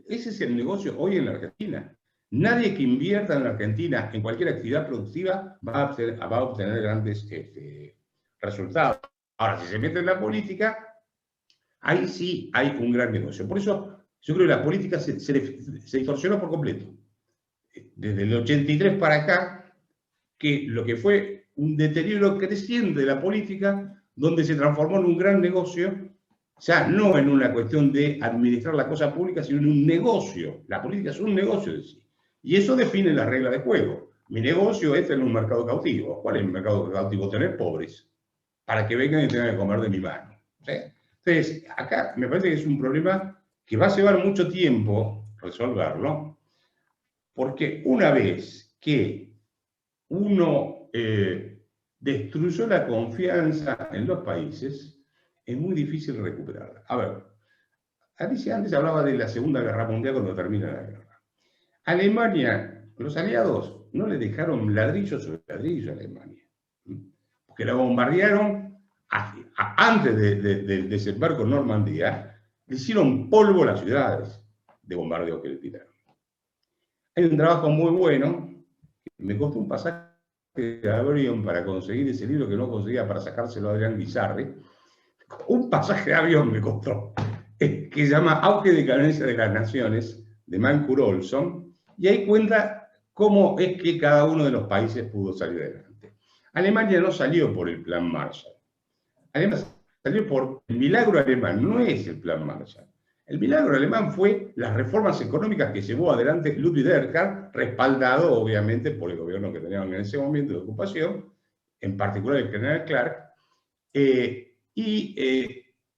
Ese es el negocio hoy en la Argentina. Nadie que invierta en la Argentina en cualquier actividad productiva va a obtener grandes resultados. Ahora, si se mete en la política, ahí sí hay un gran negocio. Por eso yo creo que la política se distorsionó por completo. Desde el 83 para acá, que lo que fue un deterioro creciente de la política, donde se transformó en un gran negocio, ya no en una cuestión de administrar la cosa pública, sino en un negocio. La política es un negocio de sí. Y eso define las reglas de juego. Mi negocio es tener un mercado cautivo. ¿Cuál es el mercado cautivo? Tener pobres, para que vengan y tengan que comer de mi mano. ¿Sí? Entonces, acá me parece que es un problema que va a llevar mucho tiempo resolverlo, porque una vez que uno destruyó la confianza en los países, es muy difícil recuperarla. A ver, Alicia antes hablaba de la Segunda Guerra Mundial cuando termina la guerra. Alemania, los aliados no le dejaron ladrillo sobre ladrillo a Alemania, porque la bombardearon antes del desembarco en Normandía, le hicieron polvo las ciudades de bombardeo que le tiraron. Hay un trabajo muy bueno, me costó un pasaje de avión para conseguir ese libro que no conseguía para sacárselo a Adrián Guizarri. Un pasaje de avión me costó, que se llama Auge y decadencia de las naciones, de Mancur Olson, y ahí cuenta cómo es que cada uno de los países pudo salir adelante. Alemania no salió por el plan Marshall. Alemania salió por el milagro alemán, no es el plan Marshall. El milagro alemán fue las reformas económicas que llevó adelante Ludwig Erhard, respaldado obviamente por el gobierno que tenían en ese momento de ocupación, en particular el general Clark,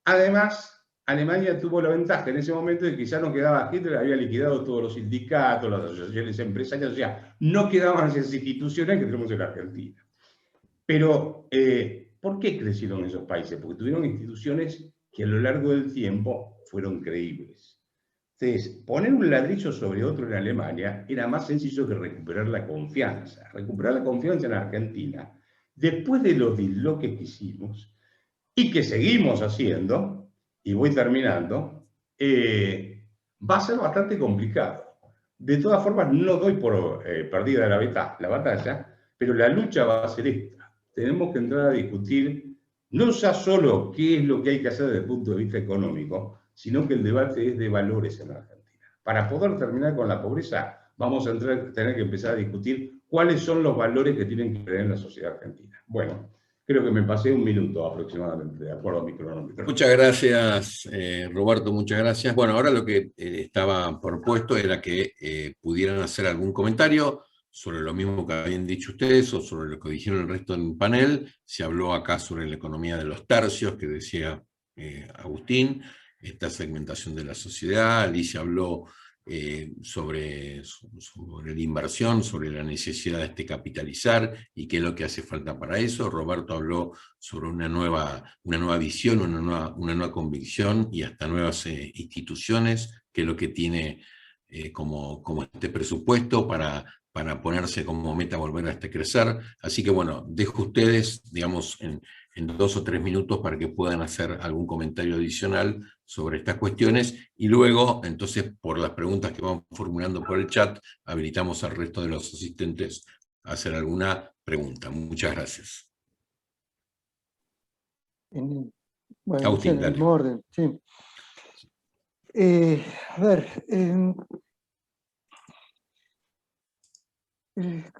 además Alemania tuvo la ventaja en ese momento de que ya no quedaba Hitler, había liquidado todos los sindicatos, las asociaciones empresariales, o sea, no quedaban esas instituciones que tenemos en la Argentina. Pero, ¿por qué crecieron esos países? Porque tuvieron instituciones que a lo largo del tiempo fueron creíbles. Entonces, poner un ladrillo sobre otro en Alemania era más sencillo que recuperar la confianza. Recuperar la confianza en Argentina, después de los disloques que hicimos, y que seguimos haciendo, y voy terminando, va a ser bastante complicado. De todas formas, no doy por perdida la batalla, pero la lucha va a ser esta. Tenemos que entrar a discutir no ya solo qué es lo que hay que hacer desde el punto de vista económico, sino que el debate es de valores en la Argentina. Para poder terminar con la pobreza, vamos a tener que empezar a discutir cuáles son los valores que tienen que tener en la sociedad argentina. Bueno, creo que me pasé un minuto aproximadamente, de acuerdo a mi cronómetro. Muchas gracias, Roberto, muchas gracias. Bueno, ahora lo que estaba propuesto era que pudieran hacer algún comentario sobre lo mismo que habían dicho ustedes o sobre lo que dijeron el resto del panel. Se habló acá sobre la economía de los tercios, que decía Agustín, esta segmentación de la sociedad. Alicia habló sobre la inversión, sobre la necesidad de capitalizar y qué es lo que hace falta para eso. Roberto habló sobre una nueva visión, una nueva convicción y hasta nuevas instituciones, que es lo que tiene como este presupuesto para ponerse como meta volver a crecer. Así que bueno, dejo ustedes, digamos, en 2 o 3 minutos para que puedan hacer algún comentario adicional sobre estas cuestiones, y luego, entonces, por las preguntas que vamos formulando por el chat, habilitamos al resto de los asistentes a hacer alguna pregunta. Muchas gracias. Bueno, no sé, Agustín, en el dale. mismo orden, sí. A ver,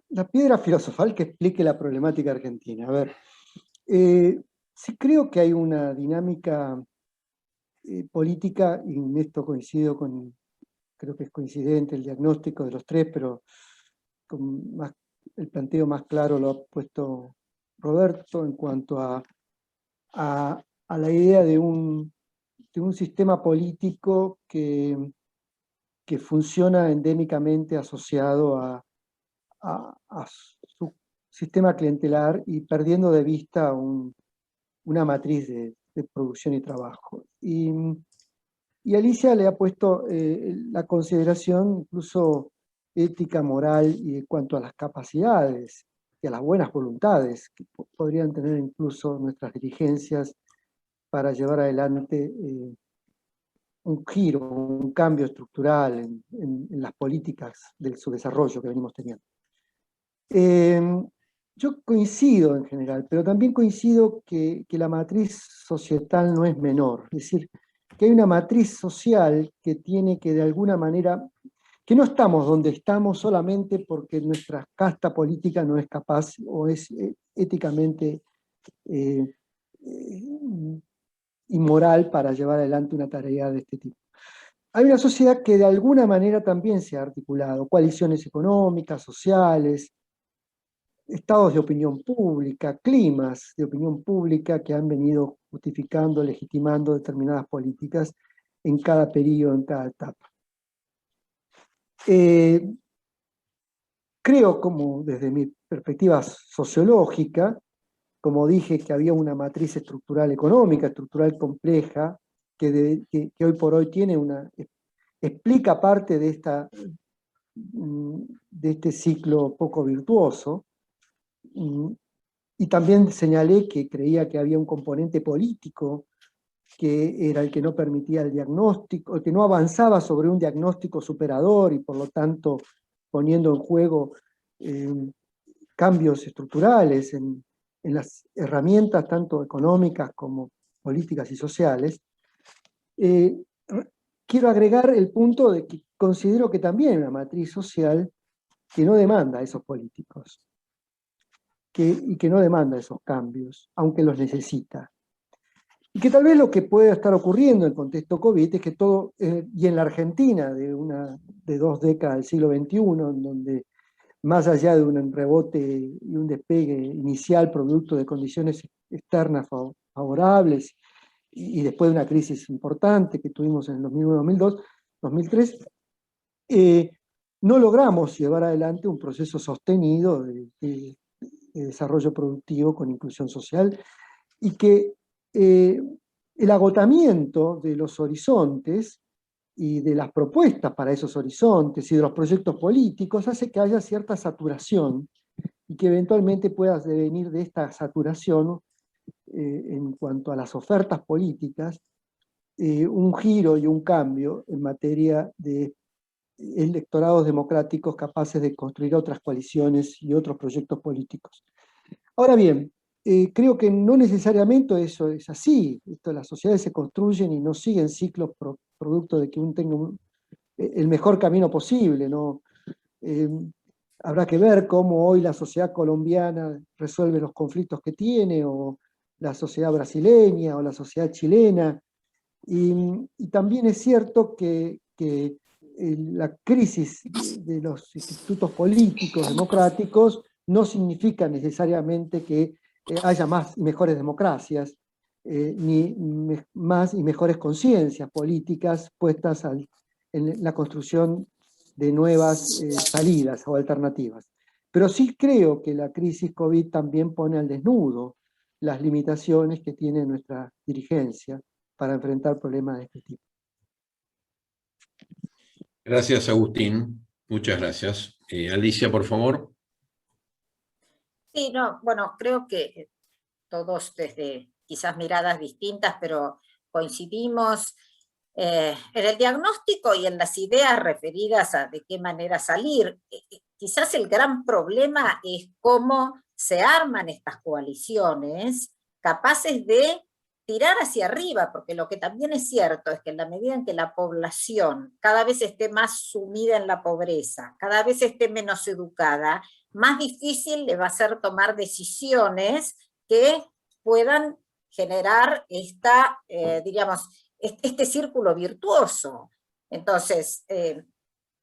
la piedra filosofal que explique la problemática argentina. A ver, sí creo que hay una dinámica política, y en esto coincido con, creo que es coincidente el diagnóstico de los tres, pero con el planteo más claro lo ha puesto Roberto en cuanto a la idea de un sistema político que funciona endémicamente asociado a su sistema clientelar y perdiendo de vista una matriz de producción y trabajo. Y Alicia le ha puesto la consideración incluso ética, moral y en cuanto a las capacidades y a las buenas voluntades que podrían tener incluso nuestras dirigencias para llevar adelante un giro, un cambio estructural en las políticas de su desarrollo que venimos teniendo. Yo coincido en general, pero también coincido que la matriz societal no es menor. Es decir, que hay una matriz social que tiene que de alguna manera, que no estamos donde estamos solamente porque nuestra casta política no es capaz o es éticamente inmoral para llevar adelante una tarea de este tipo. Hay una sociedad que de alguna manera también se ha articulado, coaliciones económicas, sociales, estados de opinión pública, climas de opinión pública que han venido justificando, legitimando determinadas políticas en cada periodo, en cada etapa. Creo, como desde mi perspectiva sociológica, como dije, que había una matriz estructural económica, estructural compleja, que hoy por hoy explica parte de este ciclo poco virtuoso. Y también señalé que creía que había un componente político que era el que no permitía el diagnóstico, el que no avanzaba sobre un diagnóstico superador y por lo tanto poniendo en juego cambios estructurales en las herramientas tanto económicas como políticas y sociales. Quiero agregar el punto de que considero que también hay una matriz social que no demanda a esos políticos. Y que no demanda esos cambios, aunque los necesita. Y que tal vez lo que puede estar ocurriendo en el contexto COVID es que todo, y en la Argentina de 2 décadas del siglo XXI, en donde más allá de un rebote y un despegue inicial producto de condiciones externas favorables, y después de una crisis importante que tuvimos en el 2001, 2002, 2003, no logramos llevar adelante un proceso sostenido de desarrollo productivo con inclusión social, y que el agotamiento de los horizontes y de las propuestas para esos horizontes y de los proyectos políticos hace que haya cierta saturación y que eventualmente pueda devenir de esta saturación en cuanto a las ofertas políticas un giro y un cambio en materia de electorados democráticos capaces de construir otras coaliciones y otros proyectos políticos. Ahora bien, creo que no necesariamente eso es así. Las sociedades se construyen y no siguen ciclos producto de que uno tenga el mejor camino posible, ¿no? Habrá que ver cómo hoy la sociedad colombiana resuelve los conflictos que tiene, o la sociedad brasileña, o la sociedad chilena. Y también es cierto que la crisis de los institutos políticos democráticos no significa necesariamente que haya más y mejores democracias, ni más y mejores conciencias políticas puestas en la construcción de nuevas salidas o alternativas. Pero sí creo que la crisis COVID también pone al desnudo las limitaciones que tiene nuestra dirigencia para enfrentar problemas de este tipo. Gracias, Agustín. Muchas gracias. Alicia, por favor. Sí, no, bueno, creo que todos desde quizás miradas distintas, pero coincidimos en el diagnóstico y en las ideas referidas a de qué manera salir. Quizás el gran problema es cómo se arman estas coaliciones capaces de tirar hacia arriba, porque lo que también es cierto es que en la medida en que la población cada vez esté más sumida en la pobreza, cada vez esté menos educada, más difícil le va a ser tomar decisiones que puedan generar este círculo virtuoso. Entonces,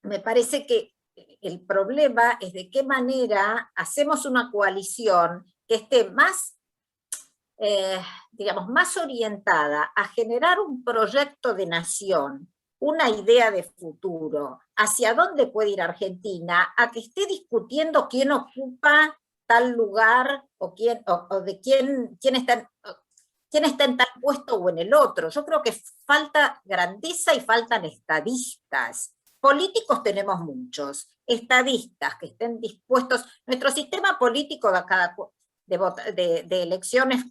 me parece que el problema es de qué manera hacemos una coalición que esté más, más orientada a generar un proyecto de nación, una idea de futuro, hacia dónde puede ir Argentina, a que esté discutiendo quién ocupa tal lugar o quién está en tal puesto o en el otro. Yo creo que falta grandeza y faltan estadistas. Políticos tenemos muchos, estadistas que estén dispuestos. Nuestro sistema político de elecciones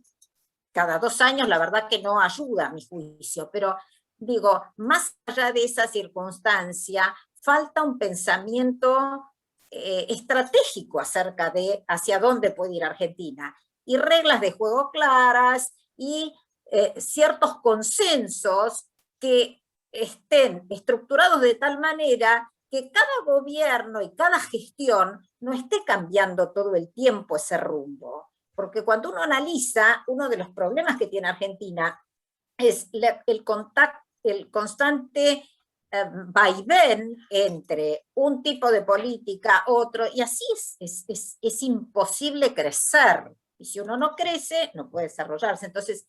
cada 2 años, la verdad que no ayuda a mi juicio, pero digo, más allá de esa circunstancia, falta un pensamiento estratégico acerca de hacia dónde puede ir Argentina, y reglas de juego claras, y ciertos consensos que estén estructurados de tal manera que cada gobierno y cada gestión no esté cambiando todo el tiempo ese rumbo. Porque cuando uno analiza, uno de los problemas que tiene Argentina es el constante vaivén entre un tipo de política, otro, y así es imposible crecer. Y si uno no crece, no puede desarrollarse. Entonces,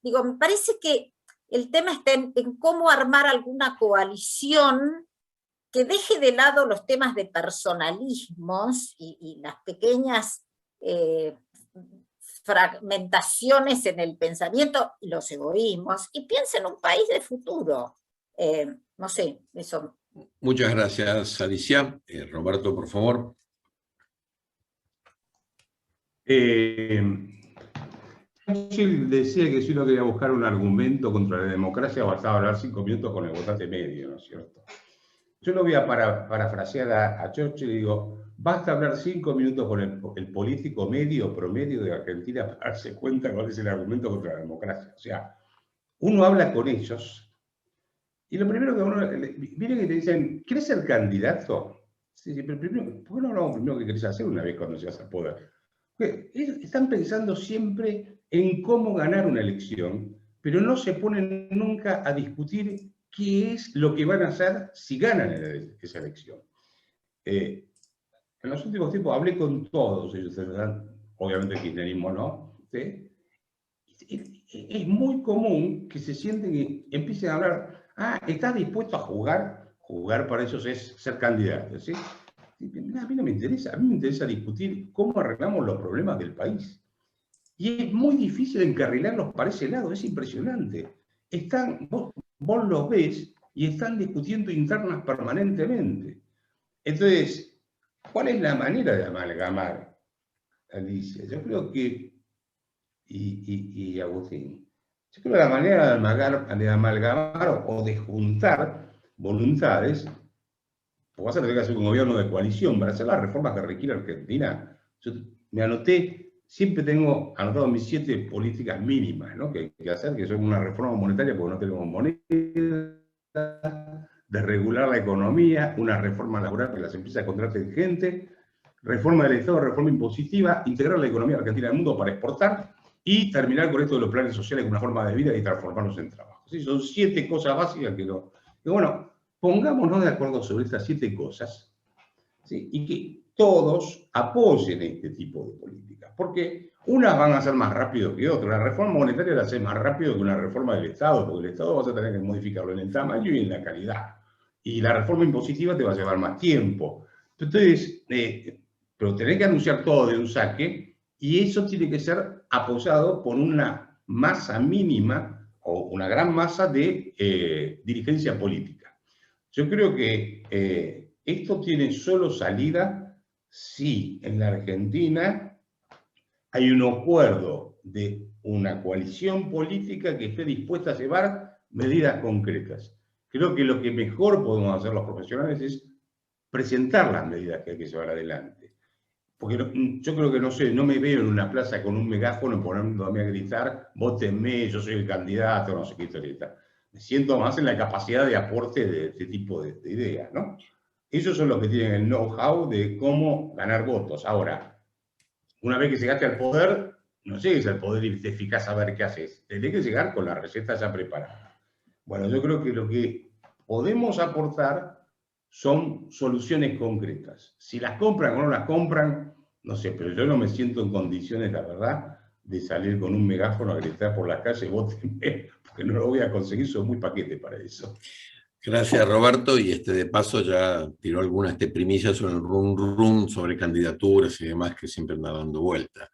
digo, me parece que el tema está en cómo armar alguna coalición que deje de lado los temas de personalismos y las pequeñas fragmentaciones en el pensamiento y los egoísmos, y piense en un país de futuro. No sé, eso. Muchas gracias, Alicia. Roberto, por favor. Churchill decía que si uno quería buscar un argumento contra la democracia bastaba hablar 5 minutos con el votante medio, ¿no es cierto? Yo lo voy a parafrasear a Churchill y digo, basta hablar 5 minutos con el político promedio de Argentina para darse cuenta cuál es el argumento contra la democracia. O sea, uno habla con ellos y lo primero que uno... Miren que te dicen, ¿querés ser candidato? Sí, pero primero, ¿por qué no hablamos primero qué querés hacer una vez cuando llegas al poder? Porque están pensando siempre en cómo ganar una elección, pero no se ponen nunca a discutir qué es lo que van a hacer si ganan esa elección. En los últimos tiempos hablé con todos ellos, obviamente el kirchnerismo no, ¿sí? Es muy común que se sienten y empiecen a hablar, ¿estás dispuesto a jugar? Jugar para ellos es ser candidato, ¿sí? A mí no me interesa, a mí me interesa discutir cómo arreglamos los problemas del país. Y es muy difícil encarrilarlos para ese lado, es impresionante. Vos los ves y están discutiendo internas permanentemente. Entonces, ¿cuál es la manera de amalgamar, Alicia? Yo creo que, y Agustín, yo creo que la manera de amalgamar o de juntar voluntades, pues vas a tener que hacer un gobierno de coalición para hacer las reformas que requiere Argentina. Yo me anoté, siempre tengo anotado mis 7 políticas mínimas, ¿no? que hay que hacer, que son una reforma monetaria porque no tenemos moneda, de regular la economía, una reforma laboral para que las empresas contraten gente, reforma del Estado, reforma impositiva, integrar la economía argentina al mundo para exportar y terminar con esto de los planes sociales como una forma de vida y transformarlos en trabajo. ¿Sí? Son 7 cosas básicas que bueno, pongámonos de acuerdo sobre estas 7 cosas, ¿sí? Y que todos apoyen este tipo de políticas, porque unas van a ser más rápido que otras. La reforma monetaria la hace más rápido que una reforma del Estado, porque el Estado vas a tener que modificarlo en el tamaño y en la calidad. Y la reforma impositiva te va a llevar más tiempo. Entonces, pero tenés que anunciar todo de un saque, y eso tiene que ser apoyado por una masa mínima o una gran masa de dirigencia política. Yo creo que esto tiene solo salida si en la Argentina hay un acuerdo de una coalición política que esté dispuesta a llevar medidas concretas. Creo que lo que mejor podemos hacer los profesionales es presentar las medidas que hay que llevar adelante. Porque yo creo que, no sé, no me veo en una plaza con un megáfono poniéndome a gritar, vótenme, yo soy el candidato, no sé qué historieta. Me siento más en la capacidad de aporte de este tipo de ideas, ¿no? Ellos son los que tienen el know-how de cómo ganar votos. Ahora, una vez que llegaste al poder, no llegues al poder y te fijas a ver qué haces. Tenés que llegar con la receta ya preparada. Bueno, yo creo que lo que podemos aportar son soluciones concretas. Si las compran o no las compran, no sé, pero yo no me siento en condiciones, la verdad, de salir con un megáfono a gritar por la calle, vótenme, porque no lo voy a conseguir, soy muy paquete para eso. Gracias, Roberto, y de paso ya tiró algunas primicias sobre el rum sobre candidaturas y demás que siempre anda dando vuelta.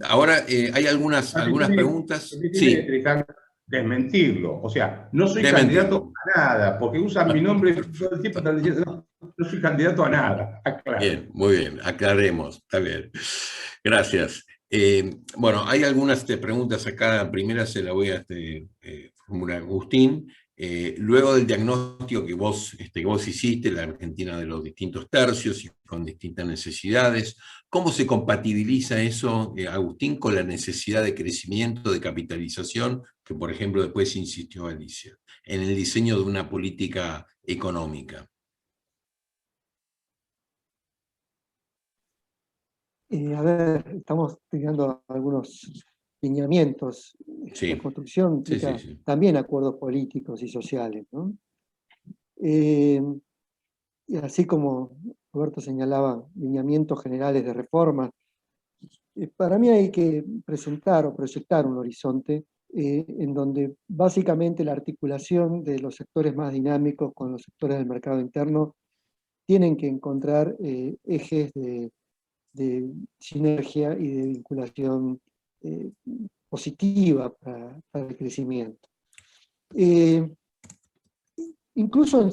Ahora, hay algunas preguntas. Sí. Desmentirlo, o sea, no soy Desmentirlo. candidato a nada, porque usan mi nombre todo el tiempo, están diciendo, no soy candidato a nada. Aclaro. Bien, muy bien, aclaremos, está bien. Gracias. Bueno, hay algunas preguntas acá, la primera se la voy a formular a Agustín. Luego del diagnóstico que vos hiciste, la Argentina de los distintos tercios y con distintas necesidades, ¿cómo se compatibiliza eso, Agustín, con la necesidad de crecimiento, de capitalización, que por ejemplo después insistió Alicia, en el diseño de una política económica? A ver, estamos teniendo algunos lineamientos. Sí. La construcción implica también acuerdos políticos y sociales, ¿no? Y así como Roberto señalaba, lineamientos generales de reforma, para mí hay que presentar o proyectar un horizonte en donde básicamente la articulación de los sectores más dinámicos con los sectores del mercado interno tienen que encontrar ejes de sinergia y de vinculación positiva para el crecimiento. Incluso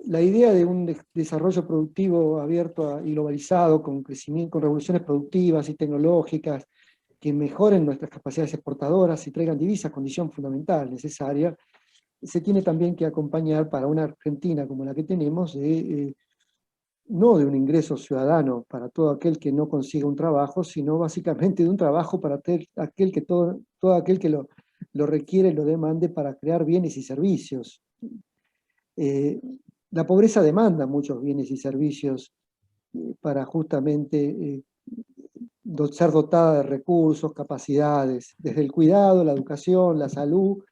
la idea de un desarrollo productivo abierto y globalizado, con crecimiento, con revoluciones productivas y tecnológicas que mejoren nuestras capacidades exportadoras y traigan divisas, condición fundamental, necesaria, se tiene también que acompañar para una Argentina como la que tenemos, no de un ingreso ciudadano para todo aquel que no consiga un trabajo, sino básicamente de un trabajo para todo aquel que lo requiere y lo demande para crear bienes y servicios. La pobreza demanda muchos bienes y servicios para justamente ser dotada de recursos, capacidades, desde el cuidado, la educación, la salud,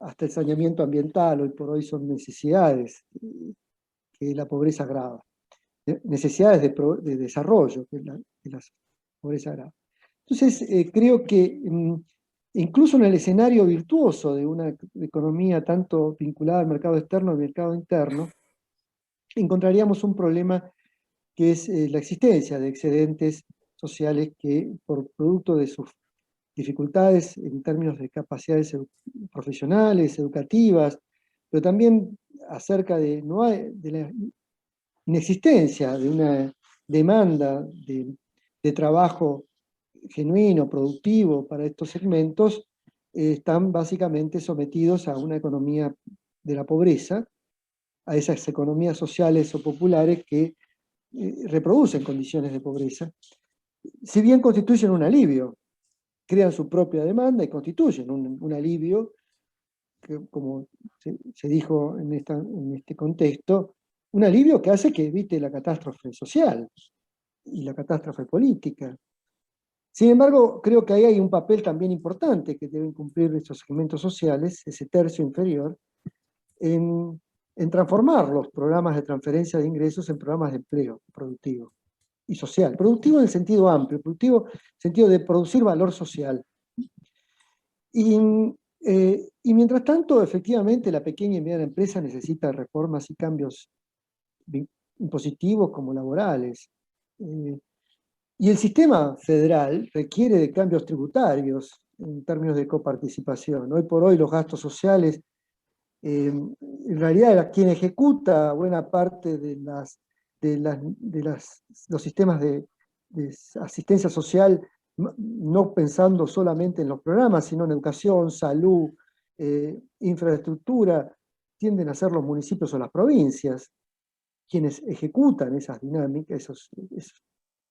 hasta el saneamiento ambiental. Hoy por hoy son necesidades que la pobreza agrava. Necesidades de desarrollo que la pobreza agrava. Entonces, creo que incluso en el escenario virtuoso de una economía tanto vinculada al mercado externo al mercado interno, encontraríamos un problema que es la existencia de excedentes sociales que, por producto de sus dificultades en términos de capacidades profesionales, educativas, pero también acerca de la inexistencia de una demanda de trabajo genuino, productivo para estos segmentos, están básicamente sometidos a una economía de la pobreza, a esas economías sociales o populares que reproducen condiciones de pobreza, si bien constituyen un alivio, crean su propia demanda y constituyen un alivio, que, como se dijo en este contexto, un alivio que hace que evite la catástrofe social y la catástrofe política. Sin embargo, creo que ahí hay un papel también importante que deben cumplir estos segmentos sociales, ese tercio inferior, en transformar los programas de transferencia de ingresos en programas de empleo productivo y social. Productivo en el sentido amplio, productivo en el sentido de producir valor social. Y mientras tanto, efectivamente, la pequeña y mediana empresa necesita reformas y cambios impositivos como laborales. Y el sistema federal requiere de cambios tributarios en términos de coparticipación. Hoy por hoy los gastos sociales, en realidad quien ejecuta buena parte de los sistemas de asistencia social, no pensando solamente en los programas, sino en educación, salud, infraestructura, tienden a ser los municipios o las provincias quienes ejecutan esas dinámicas,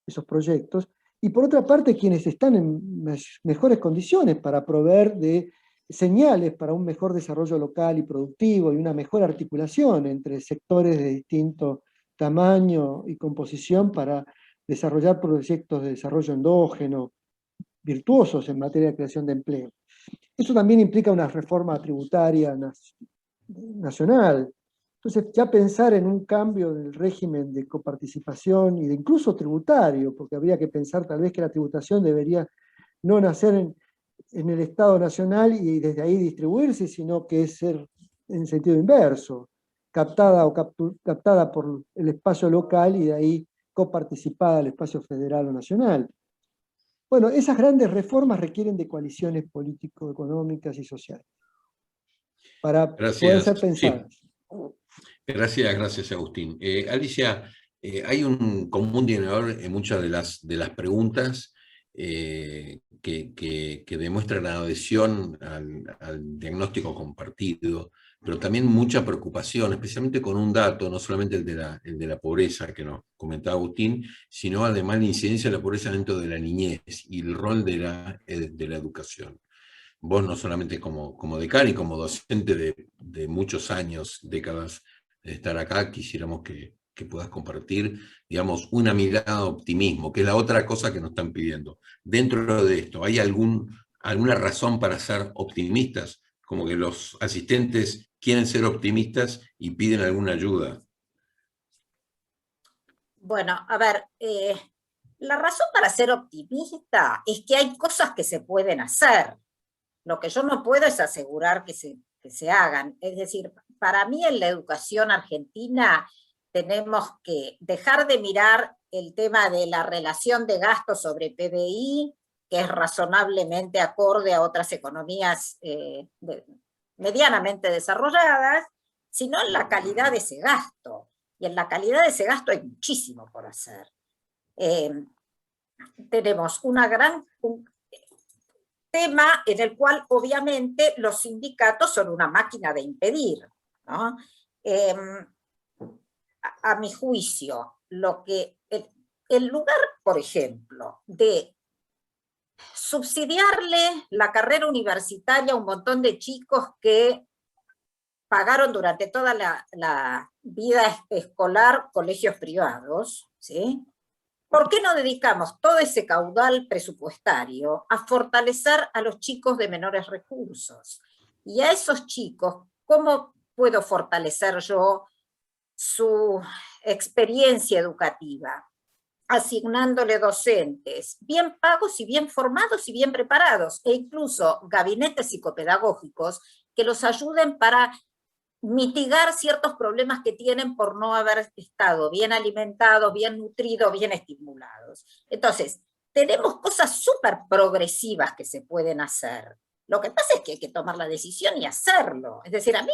esos proyectos, y por otra parte quienes están en mejores condiciones para proveer de señales para un mejor desarrollo local y productivo y una mejor articulación entre sectores de distinto tamaño y composición para desarrollar proyectos de desarrollo endógeno virtuosos en materia de creación de empleo. Eso también implica una reforma tributaria nacional. Entonces, ya pensar en un cambio del régimen de coparticipación y de incluso tributario, porque habría que pensar tal vez que la tributación debería no nacer en el Estado Nacional y desde ahí distribuirse, sino que es ser en sentido inverso, captada por el espacio local y de ahí coparticipada al espacio federal o nacional. Bueno, esas grandes reformas requieren de coaliciones político-económicas y sociales para poder ser pensadas. Sí. Gracias, Agustín. Alicia, hay un común denominador en muchas de las preguntas que demuestran la adhesión al diagnóstico compartido, pero también mucha preocupación, especialmente con un dato, no solamente el de la pobreza que nos comentaba Agustín, sino además la incidencia de la pobreza dentro de la niñez y el rol de la educación. Vos no solamente como decano y como docente de muchos años, décadas de estar acá, quisiéramos que puedas compartir, digamos, una mirada de optimismo, que es la otra cosa que nos están pidiendo. Dentro de esto, ¿hay alguna razón para ser optimistas? Como que los asistentes quieren ser optimistas y piden alguna ayuda. Bueno, a ver, la razón para ser optimista es que hay cosas que se pueden hacer. Lo que yo no puedo es asegurar que se hagan. Es decir, para mí en la educación argentina tenemos que dejar de mirar el tema de la relación de gasto sobre PBI, que es razonablemente acorde a otras economías medianamente desarrolladas, sino en la calidad de ese gasto. Y en la calidad de ese gasto hay muchísimo por hacer. Tenemos un tema en el cual obviamente los sindicatos son una máquina de impedir, ¿no? A mi juicio, el lugar, por ejemplo, de subsidiarle la carrera universitaria a un montón de chicos que pagaron durante toda la vida escolar colegios privados, ¿sí? ¿Por qué no dedicamos todo ese caudal presupuestario a fortalecer a los chicos de menores recursos? Y a esos chicos, ¿cómo puedo fortalecer yo su experiencia educativa? Asignándole docentes bien pagos y bien formados y bien preparados, e incluso gabinetes psicopedagógicos que los ayuden para mitigar ciertos problemas que tienen por no haber estado bien alimentados, bien nutridos, bien estimulados. Entonces, tenemos cosas súper progresivas que se pueden hacer. Lo que pasa es que hay que tomar la decisión y hacerlo. Es decir, a mí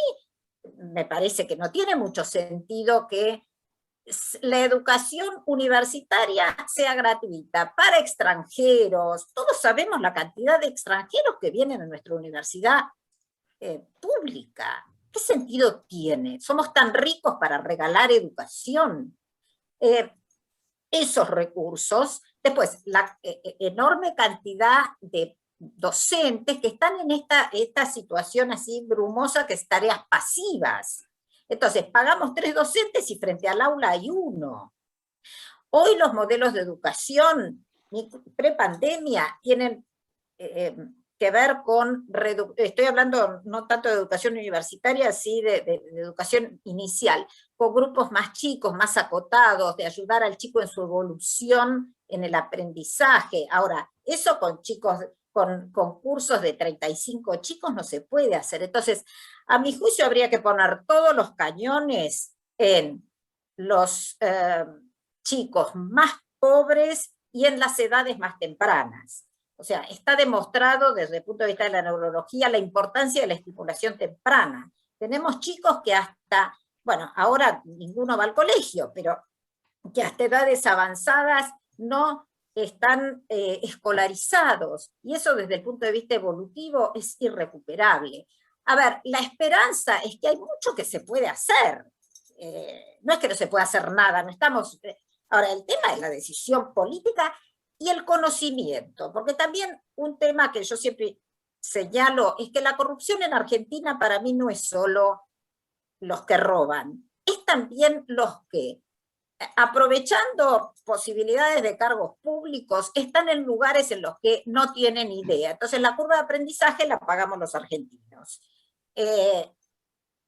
me parece que no tiene mucho sentido que la educación universitaria sea gratuita para extranjeros. Todos sabemos la cantidad de extranjeros que vienen a nuestra universidad pública. ¿Qué sentido tiene? Somos tan ricos para regalar educación. Esos recursos, después la enorme cantidad de docentes que están en esta situación así brumosa que es tareas pasivas. Entonces, pagamos 3 docentes y frente al aula hay 1. Hoy los modelos de educación pre-pandemia tienen que ver con, estoy hablando no tanto de educación universitaria, sí de educación inicial, con grupos más chicos, más acotados, de ayudar al chico en su evolución en el aprendizaje. Ahora, eso con chicos, con cursos de 35 chicos no se puede hacer. Entonces, a mi juicio habría que poner todos los cañones en los chicos más pobres y en las edades más tempranas. O sea, está demostrado desde el punto de vista de la neurología la importancia de la estimulación temprana. Tenemos chicos que hasta, bueno, ahora ninguno va al colegio, pero que hasta edades avanzadas no están escolarizados, y eso desde el punto de vista evolutivo es irrecuperable. a ver, la esperanza es que hay mucho que se puede hacer. No es que no se pueda hacer nada, no estamos... Ahora, el tema es la decisión política y el conocimiento, porque también un tema que yo siempre señalo es que la corrupción en Argentina para mí no es solo los que roban, es también los que, aprovechando posibilidades de cargos públicos, están en lugares en los que no tienen idea. Entonces la curva de aprendizaje la pagamos los argentinos.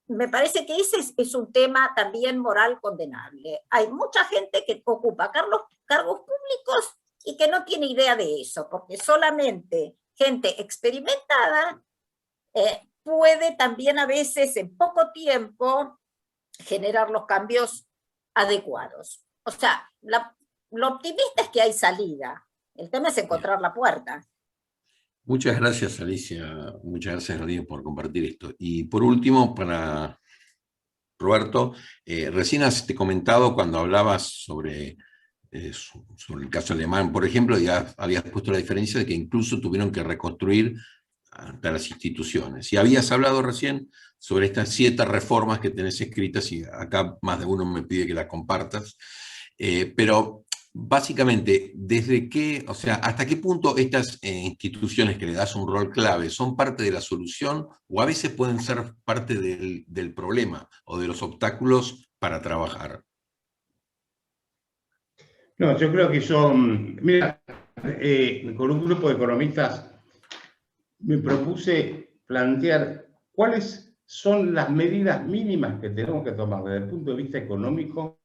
Me parece que ese es un tema también moral condenable. Hay mucha gente que ocupa cargos públicos y que no tiene idea de eso, porque solamente gente experimentada puede también a veces en poco tiempo generar los cambios adecuados. O sea, lo optimista es que hay salida. El tema es encontrar la puerta. Muchas gracias, Alicia. Muchas gracias, Rodríguez, por compartir esto. Y por último, para Roberto, recién has comentado cuando hablabas sobre el caso alemán, por ejemplo, ya habías puesto la diferencia de que incluso tuvieron que reconstruir ante las instituciones. Y habías hablado recién sobre estas 7 reformas que tenés escritas, y acá más de uno me pide que las compartas, pero básicamente, ¿desde qué, o sea, hasta qué punto estas instituciones que le das un rol clave son parte de la solución o a veces pueden ser parte del problema o de los obstáculos para trabajar? No, yo creo que son, mira, con un grupo de economistas me propuse plantear cuáles son las medidas mínimas que tenemos que tomar desde el punto de vista económico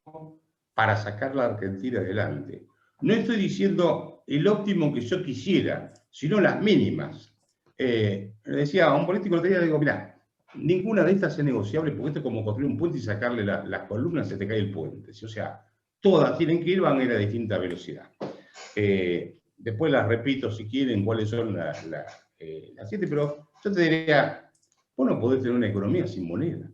para sacar la Argentina adelante. No estoy diciendo el óptimo que yo quisiera, sino las mínimas. Le decía a un político el otro día, digo, mira, ninguna de estas es negociable porque esto es como construir un puente y sacarle las columnas, se te cae el puente. O sea, todas tienen que ir, van a ir a distinta velocidad. Después las repito si quieren cuáles son las 7, pero yo te diría, vos no podés tener una economía sin moneda.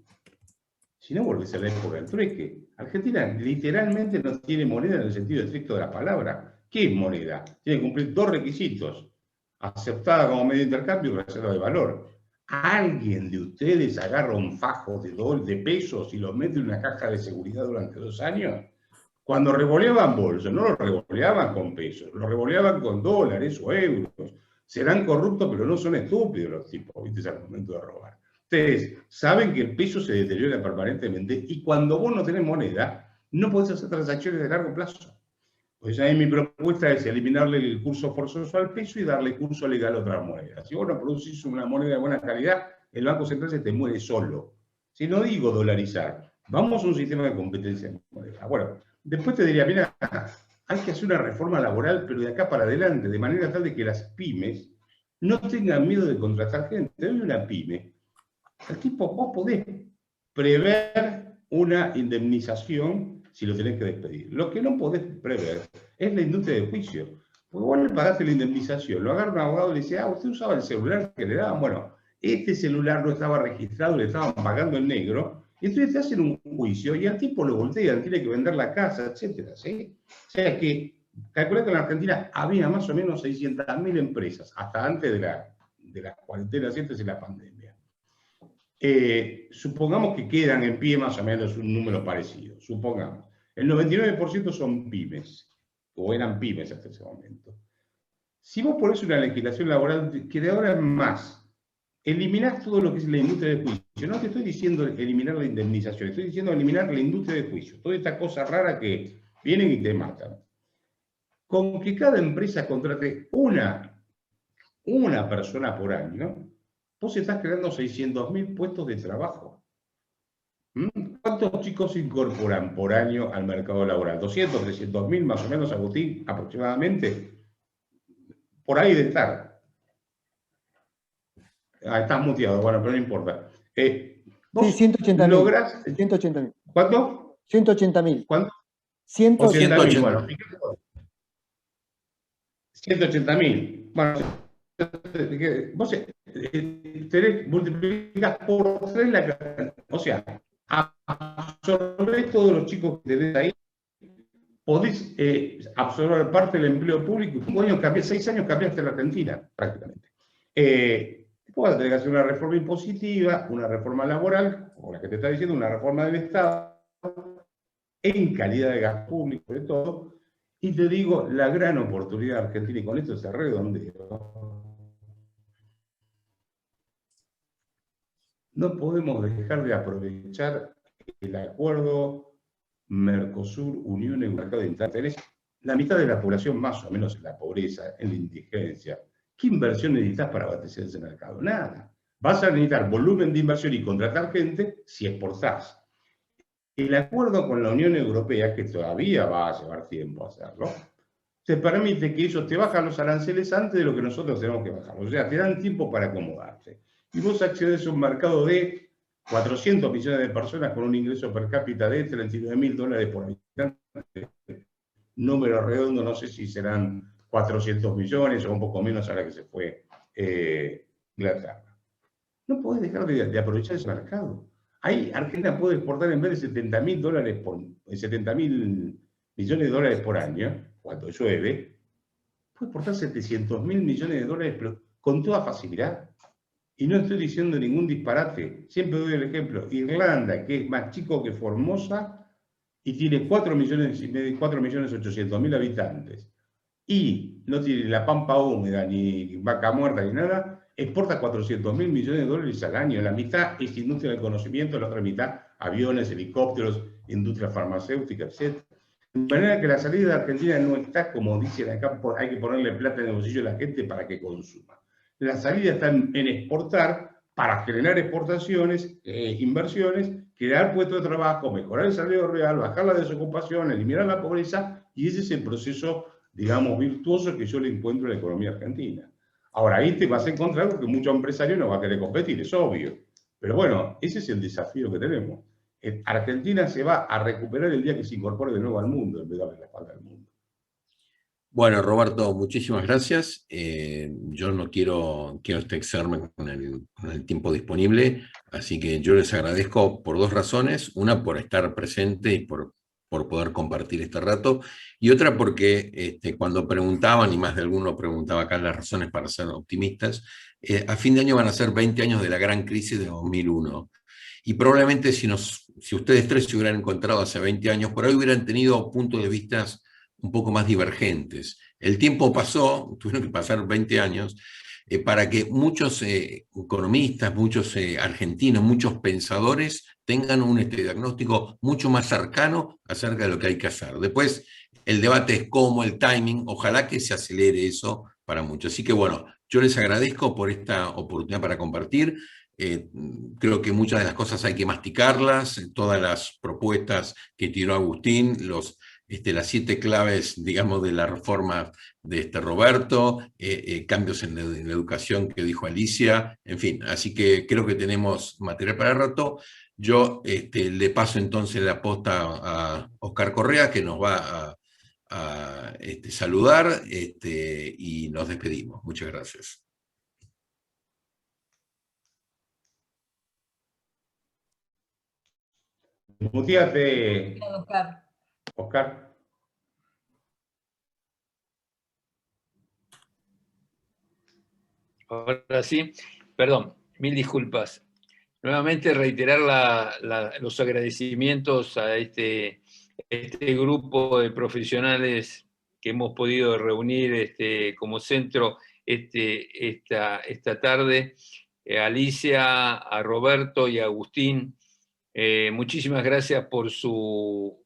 Si no, volvés a la época del trueque. Argentina literalmente no tiene moneda en el sentido estricto de la palabra. ¿Qué es moneda? Tiene que cumplir 2 requisitos. Aceptada como medio de intercambio y reserva de valor. ¿Alguien de ustedes agarra un fajo de pesos y lo mete en una caja de seguridad durante 2 años? Cuando revoleaban bolsos, no lo revoleaban con pesos, lo revoleaban con dólares o euros. Serán corruptos, pero no son estúpidos los tipos, ¿viste? Es el momento de robar. Ustedes saben que el peso se deteriora permanentemente y cuando vos no tenés moneda, no podés hacer transacciones de largo plazo. Pues ahí mi propuesta es eliminarle el curso forzoso al peso y darle curso legal a otras monedas. Si vos no producís una moneda de buena calidad, el Banco Central se te muere solo. Si no digo dolarizar, vamos a un sistema de competencia en moneda. Bueno, después te diría, mira, hay que hacer una reforma laboral, pero de acá para adelante, de manera tal de que las pymes no tengan miedo de contratar gente. Hoy una pyme, el tipo, vos podés prever una indemnización si lo tenés que despedir. Lo que no podés prever es la industria del juicio. Porque vos le pagaste la indemnización, lo agarra un abogado y le dice, usted usaba el celular que le daban. Bueno, este celular no estaba registrado, le estaban pagando en negro, y entonces te hacen un juicio y al tipo lo voltean, tiene que vender la casa, etcétera, ¿sí? O sea que, calculé que en la Argentina había más o menos 600.000 empresas, hasta antes de la cuarentena, antes de la pandemia. Supongamos que quedan en pie más o menos un número parecido, supongamos. El 99% son pymes, o eran pymes hasta ese momento. Si vos ponés una legislación laboral que de ahora en más, eliminás todo lo que es la industria del juicio. No te estoy diciendo eliminar la indemnización, estoy diciendo eliminar la industria del juicio. Toda esta cosa rara que vienen y te matan. Con que cada empresa contrate una persona por año, vos estás creando 600.000 puestos de trabajo. ¿Cuántos chicos se incorporan por año al mercado laboral? 200, 300.000 más o menos, Agustín, aproximadamente. Por ahí de estar. Estás muteado, bueno, pero no importa. Sí, 180.000. Lográs... 180.000. ¿Cuánto? 180.000. ¿Cuánto? 180.000. Bueno, 180.000. Bueno, vos multiplicás por 3 la... O sea, absorbés todos los chicos que tenés ahí, podés absorber parte del empleo público. 6 años cambiaste la Argentina, prácticamente. Después vas a tener que hacer una reforma impositiva, una reforma laboral, o la que te está diciendo, una reforma del Estado, en calidad de gas público, de todo. Y te digo, la gran oportunidad de Argentina, y con esto se redondeo, no podemos dejar de aprovechar el acuerdo Mercosur-Unión Europea. Tenés la mitad de la población más o menos en la pobreza, en la indigencia. ¿Qué inversión necesitas para abastecer ese mercado? Nada. Vas a necesitar volumen de inversión y contratar gente si exportás. El acuerdo con la Unión Europea, que todavía va a llevar tiempo hacerlo, te permite que ellos te bajan los aranceles antes de lo que nosotros tenemos que bajar. O sea, te dan tiempo para acomodarte. Y vos accedes a un mercado de 400 millones de personas con un ingreso per cápita de $39.000 por habitante. Número redondo, no sé si serán 400 millones o un poco menos ahora que se fue Inglaterra. No podés dejar de aprovechar ese mercado. Ahí Argentina puede exportar en vez de $70.000 millones por año, cuando llueve, puede exportar $700.000 millones, pero con toda facilidad. Y no estoy diciendo ningún disparate. Siempre doy el ejemplo. Irlanda, que es más chico que Formosa, y tiene 4.800.000 habitantes, y no tiene la pampa húmeda, ni vaca muerta, ni nada, exporta $400.000 millones al año. La mitad es industria del conocimiento, la otra mitad aviones, helicópteros, industria farmacéutica, etc. De manera que la salida de Argentina no está, como dicen acá, hay que ponerle plata en el bolsillo a la gente para que consuma. La salida está en exportar para generar exportaciones, inversiones, crear puestos de trabajo, mejorar el salario real, bajar la desocupación, eliminar la pobreza, y ese es el proceso, digamos, virtuoso que yo le encuentro en la economía argentina. Ahora, ahí te vas a encontrar porque muchos empresarios no van a querer competir, es obvio. Pero bueno, ese es el desafío que tenemos. Argentina se va a recuperar el día que se incorpore de nuevo al mundo, en vez de darle la espalda al mundo. Bueno, Roberto, muchísimas gracias. Yo no quiero excederme con el tiempo disponible, así que yo les agradezco por dos razones. Una, por estar presente y por poder compartir este rato, y otra porque cuando preguntaban, y más de alguno preguntaba acá las razones para ser optimistas, a fin de año van a ser 20 años de la gran crisis de 2001. Y probablemente si ustedes tres se hubieran encontrado hace 20 años, por ahí hubieran tenido puntos de vista un poco más divergentes. El tiempo pasó, tuvieron que pasar 20 años, para que muchos economistas, muchos argentinos, muchos pensadores tengan un diagnóstico mucho más cercano acerca de lo que hay que hacer. Después, el debate es cómo, el timing, ojalá que se acelere eso para muchos. Así que bueno, yo les agradezco por esta oportunidad para compartir. Creo que muchas de las cosas hay que masticarlas, todas las propuestas que tiró Agustín, las 7 claves, digamos, de la reforma de Roberto, cambios en la educación que dijo Alicia, en fin, así que creo que tenemos material para el rato. Yo le paso entonces la posta a Oscar Correa, que nos va a saludar, y nos despedimos. Muchas gracias. Muteate, Oscar. Ahora sí, perdón, mil disculpas. Nuevamente reiterar los agradecimientos a este grupo de profesionales que hemos podido reunir como centro esta tarde. A Alicia, a Roberto y a Agustín, muchísimas gracias por su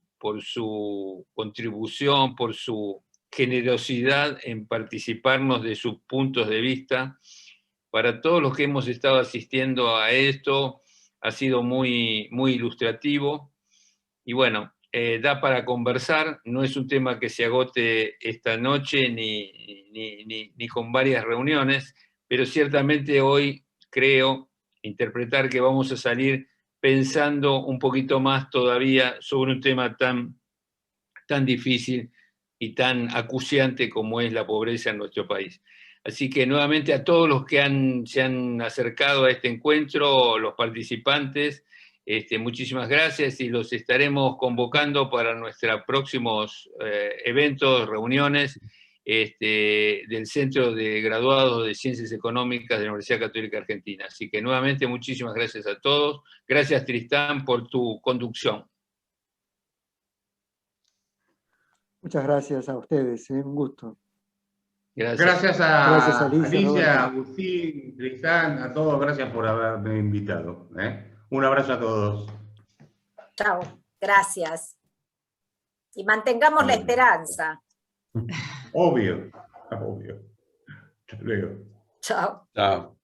contribución, por su generosidad en participarnos de sus puntos de vista. Para todos los que hemos estado asistiendo a esto, ha sido muy, muy ilustrativo. Y bueno, da para conversar, no es un tema que se agote esta noche ni con varias reuniones, pero ciertamente hoy creo interpretar que vamos a salir pensando un poquito más todavía sobre un tema tan difícil y tan acuciante como es la pobreza en nuestro país. Así que nuevamente a todos los que se han acercado a este encuentro, los participantes, muchísimas gracias, y los estaremos convocando para nuestros próximos eventos, reuniones, del Centro de Graduados de Ciencias Económicas de la Universidad Católica Argentina. Así que nuevamente muchísimas gracias a todos. Gracias, Tristán, por tu conducción. Muchas gracias a ustedes, un gusto. Gracias Gracias, a Alicia, Alicia, Roberto. Agustín, Tristán, a todos, gracias por haberme invitado. Un abrazo a todos. Chao, gracias. Y mantengamos la esperanza. Obvio, obvio. Hasta luego. Chao. Chao.